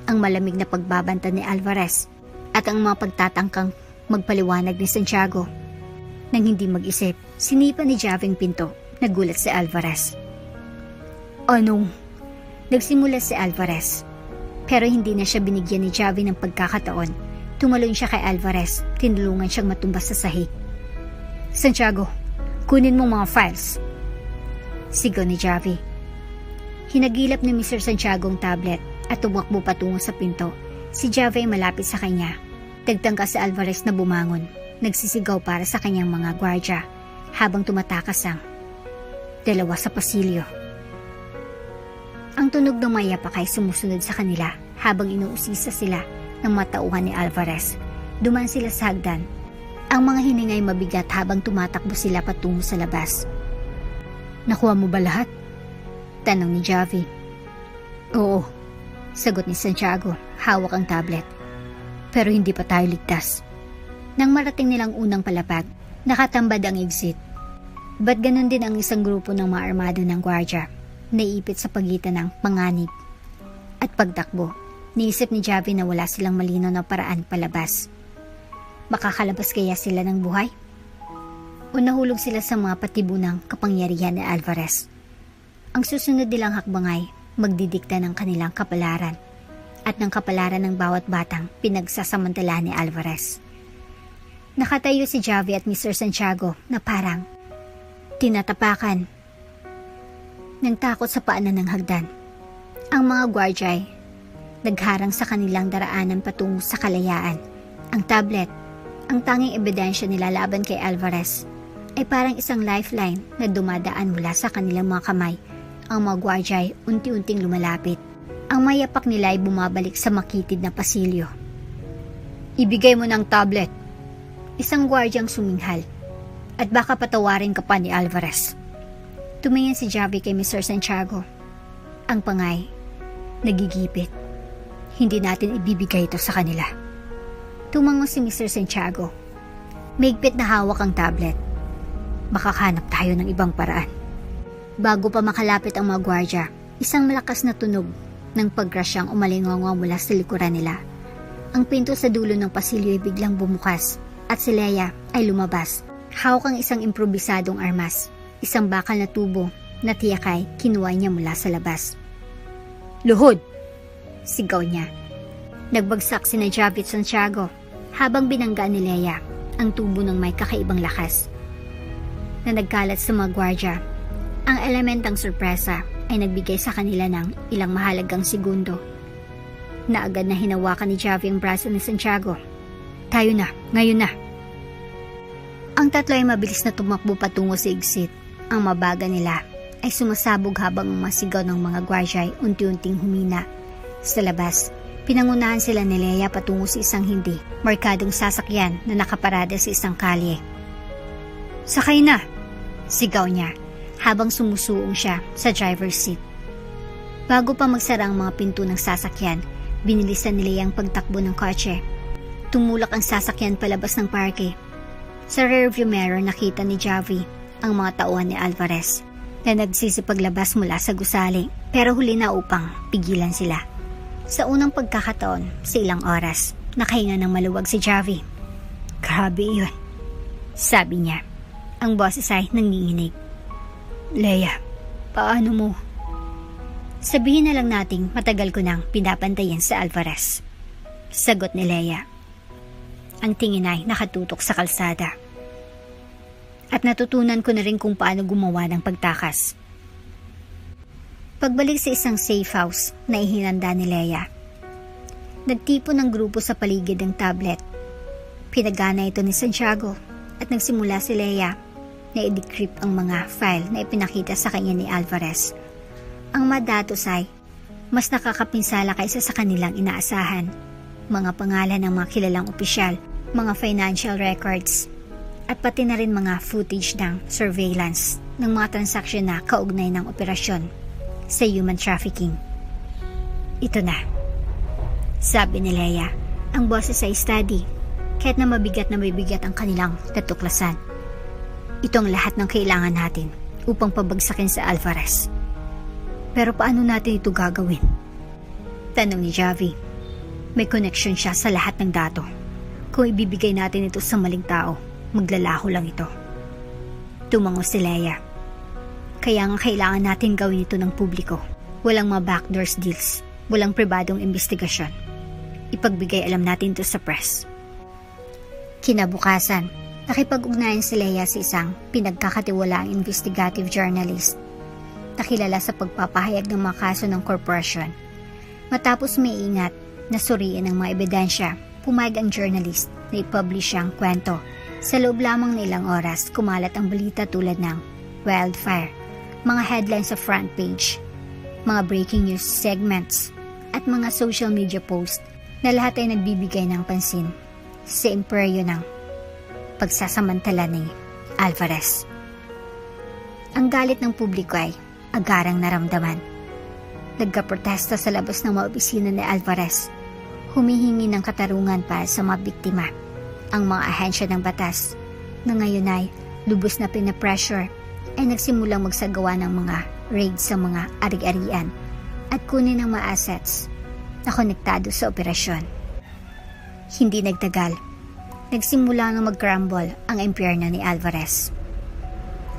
Ang malamig na pagbabanta ni Alvarez at ang mga pagtatangkang magpaliwanag ni Santiago. Nang hindi mag-isip, sinipa ni Javi ang pinto. Nagulat si Alvarez. Anong? Nagsimula si Alvarez. Pero hindi na siya binigyan ni Javi ng pagkakataon. Tumalon siya kay Alvarez. Tinulungan siyang matumbas sa sahig. Santiago, kunin mong mga files. Sigaw ni Javi. Hinagilap ni Mr. Santiago ang tablet at tumakbo patungo sa pinto. Si Javi ay malapit sa kanya. Tagtangka si Alvarez na bumangon. Nagsisigaw para sa kanyang mga gwardya habang tumatakas ang dalawa sa pasilyo. Ang tunog ng mayapak ay sumusunod sa kanila habang inuusisa sila ng matauhan ni Alvarez. Duman sila sa hagdan. Ang mga hiningay mabigat habang tumatakbo sila patungo sa labas. Nakuha mo ba lahat? Tanong ni Javi. Oo, sagot ni Santiago, hawak ang tablet. Pero hindi pa tayo ligtas. Nang marating nilang unang palapag, nakatambad ang exit. Ba't ganun din ang isang grupo ng mga armado ng gwardya, naipit sa pagitan ng panganib at pagtakbo. Niisip ni Javi na wala silang malinaw na paraan palabas. Makakalabas kaya sila ng buhay? O nahulog sila sa mga patibunang kapangyarihan ni Alvarez? Ang susunod nilang hakbang ay magdidikta ng kanilang kapalaran at ng kapalaran ng bawat batang pinagsasamantala ni Alvarez. Nakatayo si Javi at Mr. Santiago na parang tinatapakan ng takot sa paanan ng hagdan. Ang mga gwardya ay nagharang sa kanilang daraanan patungo sa kalayaan. Ang tablet, ang tanging ebidensya nila laban kay Alvarez, ay parang isang lifeline na dumadaan mula sa kanilang mga kamay. Ang mga gwardya ay unti-unting lumalapit. Ang mayapak nila ay bumabalik sa makitid na pasilyo. Ibigay mo ng tablet. Isang gwardyang suminghal. At baka patawarin ka pa ni Alvarez. Tumingin si Javi kay Mr. Santiago. Ang pangay, nagigipit. Hindi natin ibibigay ito sa kanila. Tumango si Mr. Santiago. Maigpit na hawak ang tablet. Makakahanap tayo ng ibang paraan. Bago pa makalapit ang mga gwardya, isang malakas na tunog ng pagkrasyang umalingongo mula sa likuran nila. Ang pinto sa dulo ng pasilyo ay biglang bumukas at si Leia ay lumabas. Hawak ang isang improbisadong armas, isang bakal na tubo na tiyak ay kinuha niya mula sa labas. Luhod! Sigaw niya. Nagbagsak si Javi at Santiago habang binangga ni Leia ang tubo ng may kakaibang lakas na nagkalat sa mga gwardya. Ang elementang sorpresa ay nagbigay sa kanila ng ilang mahalagang segundo na agad na hinawakan ni Javi ang braso ni Santiago. Tayo na, ngayon na. Ang tatlo ay mabilis na tumakbo patungo sa exit. Ang mabaga nila ay sumasabog habang ang masigaw ng mga gwardya ay unti-unting humina. Sa labas, pinangunahan sila ni Leia patungo sa isang hindi markadong sasakyan na nakaparada sa isang kalye. Sakay na! Sigaw niya habang sumusuong siya sa driver's seat. Bago pa magsara ang mga pinto ng sasakyan, binilisan ni Leia ang pagtakbo ng kotse. Tumulak ang sasakyan palabas ng parke. Sa rearview mirror nakita ni Javi ang mga tauhan ni Alvarez na nagsisipaglabas mula sa gusali, pero huli na upang pigilan sila. Sa unang pagkakataon, sa ilang oras, nakahinga ng maluwag si Javi. Grabe yun, sabi niya. Ang boses ay nanginginig. Leia, paano mo? Sabihin na lang nating matagal ko nang pinapantayan sa Alvarez. Sagot ni Leia. Ang tingin ay nakatutok sa kalsada. At natutunan ko na rin kung paano gumawa ng pagtakas. Pagbalik sa isang safe house na ihinanda ni Leia, nagtipon ng grupo sa paligid ng tablet. Pinagana ito ni Santiago at nagsimula si Leia na i-decrypt ang mga file na ipinakita sa kanya ni Alvarez. Ang madatos ay mas nakakapinsala kaysa sa kanilang inaasahan. Mga pangalan ng mga kilalang opisyal, mga financial records, at pati na rin mga footage ng surveillance ng mga transaksyon na kaugnay ng operasyon sa human trafficking. Ito na. Sabi ni Leia, ang boses ay steady, kahit na mabigat ang kanilang natuklasan. Ito ang lahat ng kailangan natin upang pabagsakin sa Alvarez. Pero paano natin ito gagawin? Tanong ni Javi. May connection siya sa lahat ng dato. Kung ibibigay natin ito sa maling tao, maglalaho lang ito. Tumango si Leia. Kaya nga kailangan natin gawin ito ng publiko. Walang mga backdoors deals, walang pribadong investigasyon. Ipagbigay alam natin ito sa press. Kinabukasan, nakipag-ugnayan si Leia sa isang pinagkakatiwalaang investigative journalist na kilala sa pagpapahayag ng mga kaso ng korporasyon. Matapos may ingat na suriin ng mga ebidensya, pumayag ang journalist na i-publish ang kwento. Sa loob lamang ng ilang oras, kumalat ang balita tulad ng wildfire, mga headlines sa front page, mga breaking news segments, at mga social media posts na lahat ay nagbibigay ng pansin sa imperyo ng pagsasamantala ni Alvarez. Ang galit ng publiko ay agarang naramdaman. Nagkaprotesta sa labas ng mga opisina ni Alvarez, humihingi ng katarungan para sa mga biktima. Ang mga ahensya ng batas na ngayon ay lubos na pinapressure ay nagsimulang magsagawa ng mga raid sa mga ari-arian at kunin ang mga assets na konektado sa operasyon. Hindi nagtagal, nagsimula na mag-crumble ang impyerno ni Alvarez.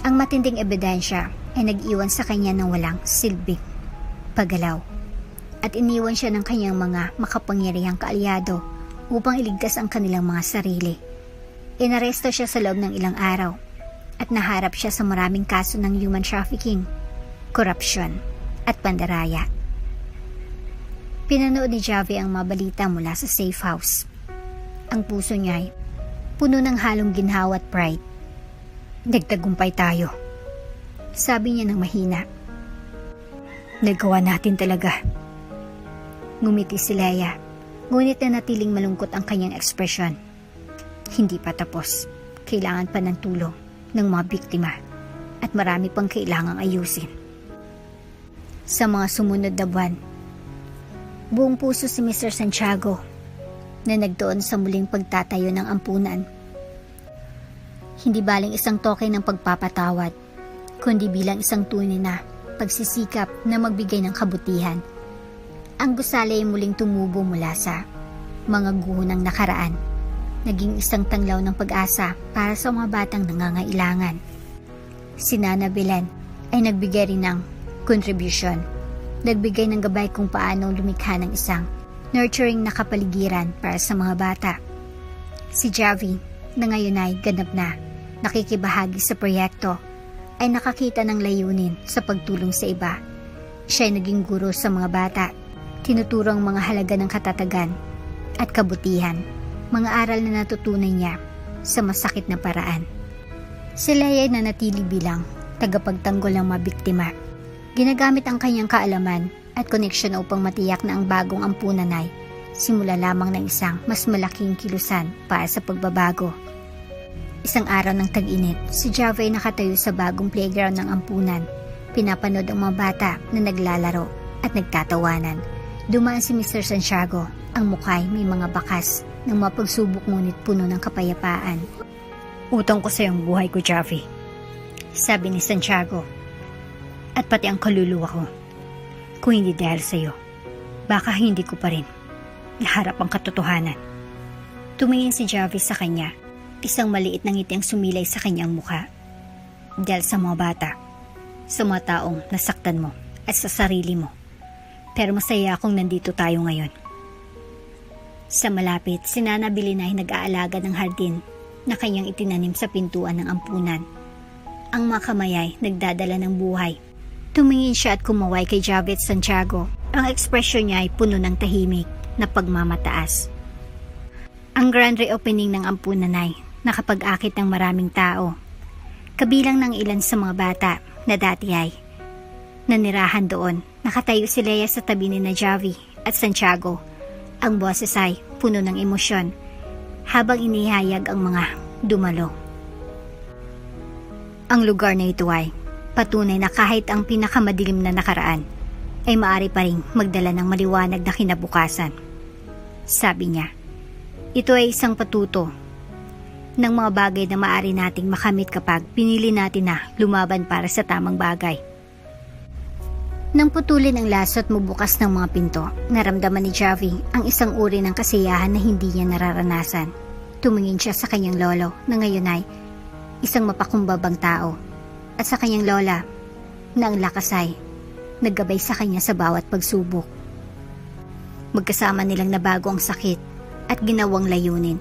Ang matinding ebidensya ay nag-iwan sa kanya ng walang silbing paggalaw at iniwan siya ng kanyang mga makapangyarihang kaalyado upang iligtas ang kanilang mga sarili. Inaresto siya sa loob ng ilang araw at naharap siya sa maraming kaso ng human trafficking, korupsyon at pandaraya. Pinanood ni Javi ang mga balita mula sa safe house. Ang puso niya ay puno ng halong ginhawa at pride. Nagtagumpay tayo, sabi niya ng mahina. Nagawa natin talaga. Ngumiti si Leia, ngunit nanatiling malungkot ang kanyang ekspresyon. Hindi pa tapos. Kailangan pa ng tulong ng mga biktima at marami pang kailangang ayusin. Sa mga sumunod na buwan, buong puso si Mr. Santiago na nagdoon sa muling pagtatayo ng ampunan. Hindi baling isang toke ng pagpapatawad, kundi bilang isang tunay na pagsisikap na magbigay ng kabutihan. Ang gusali ay muling tumubo mula sa mga guho ng nakaraan, naging isang tanglaw ng pag-asa para sa mga batang nangangailangan. Si Nana Belen ay nagbigay rin ng contribution, nagbigay ng gabay kung paano lumikha ng isang nurturing na kapaligiran para sa mga bata. Si Javi, na ngayon ay ganap na nakikibahagi sa proyekto, ay nakakita ng layunin sa pagtulong sa iba. Siya ay naging guro sa mga bata, tinuturo ang mga halaga ng katatagan at kabutihan, mga aral na natutunan niya sa masakit na paraan. Si Leia ay nanatili bilang tagapagtanggol ng mga biktima. Ginagamit ang kanyang kaalaman at koneksyon upang matiyak na ang bagong ampunan ay simula lamang ng isang mas malaking kilusan para sa pagbabago. Isang araw ng tag-init, si Javi ay nakatayo sa bagong playground ng ampunan. Pinapanood ang mga bata na naglalaro at nagtatawanan. Dumaan si Mr. Santiago, ang mukhay may mga bakas ng mga pagsubok ngunit puno ng kapayapaan. Utang ko sa iyong buhay ko, Javi, sabi ni Santiago, at pati ang kaluluwa ko. Kung hindi dahil sa iyo, baka hindi ko pa rin naharap ang katotohanan. Tumingin si Javi sa kanya, isang maliit na ngiti ang sumilay sa kanyang mukha. Dahil sa mga bata, sa mga taong nasaktan mo at sa sarili mo. Pero masaya akong nandito tayo ngayon. Sa malapit, si Nana Belen ay nag-aalaga ng hardin na kanyang itinanim sa pintuan ng ampunan. Ang mga kamay ay nagdadala ng buhay. Tumingin siya at kumaway kay Javi at Santiago. Ang ekspresyon niya ay puno ng tahimik na pagmamataas. Ang grand reopening ng ampunan ay nakapag-akit ng maraming tao. Kabilang ng ilan sa mga bata na dati ay nanirahan doon. Nakatayo si Leia sa tabi ni Javi at Santiago. Ang boses ay puno ng emosyon habang inihayag ang mga dumalo. Ang lugar na ito ay patunay na kahit ang pinakamadilim na nakaraan ay maaari pa ring magdala ng maliwanag na kinabukasan. Sabi niya, ito ay isang patuto ng mga bagay na maaari nating makamit kapag pinili natin na lumaban para sa tamang bagay. Nang putulin ang laso at magbukas ng mga pinto, naramdaman ni Javi ang isang uri ng kasiyahan na hindi niya nararanasan. Tumingin siya sa kanyang lolo na ngayon ay isang mapakumbabang tao at sa kanyang lola na ang lakas ay naggabay sa kanya sa bawat pagsubok. Magkasama nilang nabago ang sakit at ginawang layunin.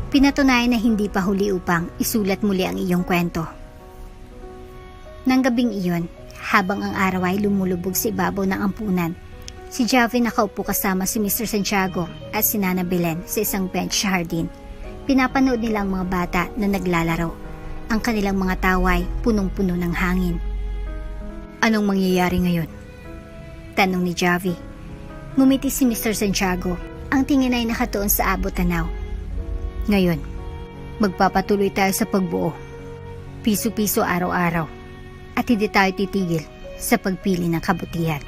Pinatunayan na hindi pa huli upang isulat muli ang iyong kwento. Nang gabing iyon, habang ang araw ay lumulubog sa ibabaw ng ampunan, si Javi nakaupo kasama si Mr. Santiago at si Nana Belen sa isang bench sa hardin. Pinapanood nila ang mga bata na naglalaro. Ang kanilang mga taway punong-puno ng hangin. Anong mangyayari ngayon? Tanong ni Javi. Ngumiti si Mr. Santiago. Ang tingin ay nakatuon sa abot tanaw. Ngayon, magpapatuloy tayo sa pagbuo. Piso-piso araw-araw. At hindi tayo titigil sa pagpili ng kabutihan.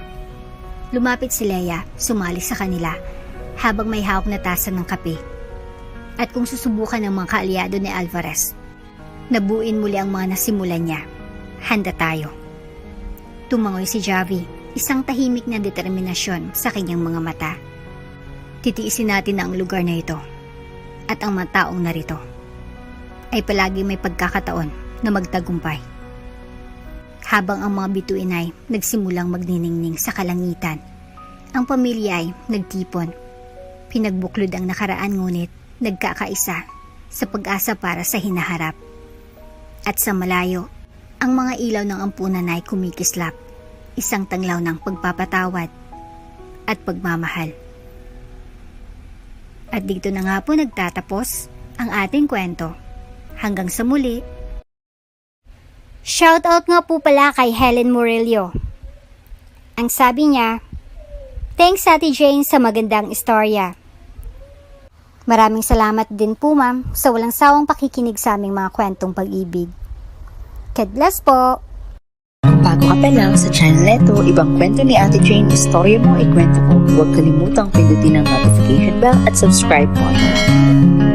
Lumapit si Leia, sumali sa kanila habang may hawak na tasa ng kape. At kung susubukan ng mga kaalyado ni Alvarez, nabuin muli ang mga nasimulan niya. Handa tayo. Tumangoy si Javi, isang tahimik na determinasyon sa kanyang mga mata. Titiisin natin na ang lugar na ito at ang mga taong narito ay palagi may pagkakataon na magtagumpay. Habang ang mga bituin ay nagsimulang magniningning sa kalangitan, ang pamilya ay nagtipon. Pinagbuklod ang nakaraan ngunit nagkakaisa sa pag-asa para sa hinaharap. At sa malayo, ang mga ilaw ng ampunan ay kumikislap, isang tanglaw ng pagpapatawad at pagmamahal. At dito na nga po nagtatapos ang ating kwento. Hanggang sa muli. Shoutout nga po pala kay Helen Murillo. Ang sabi niya, thanks Ate Jane sa magandang istorya. Maraming salamat din po ma'am sa walang sawang pakikinig sa aming mga kwentong pag-ibig. God bless po! Bago ka pa lang sa channel neto, ibang kwento ni Ate Jane, istorya mo, ikwento ko. Huwag kalimutang pindutin ang notification bell at subscribe button.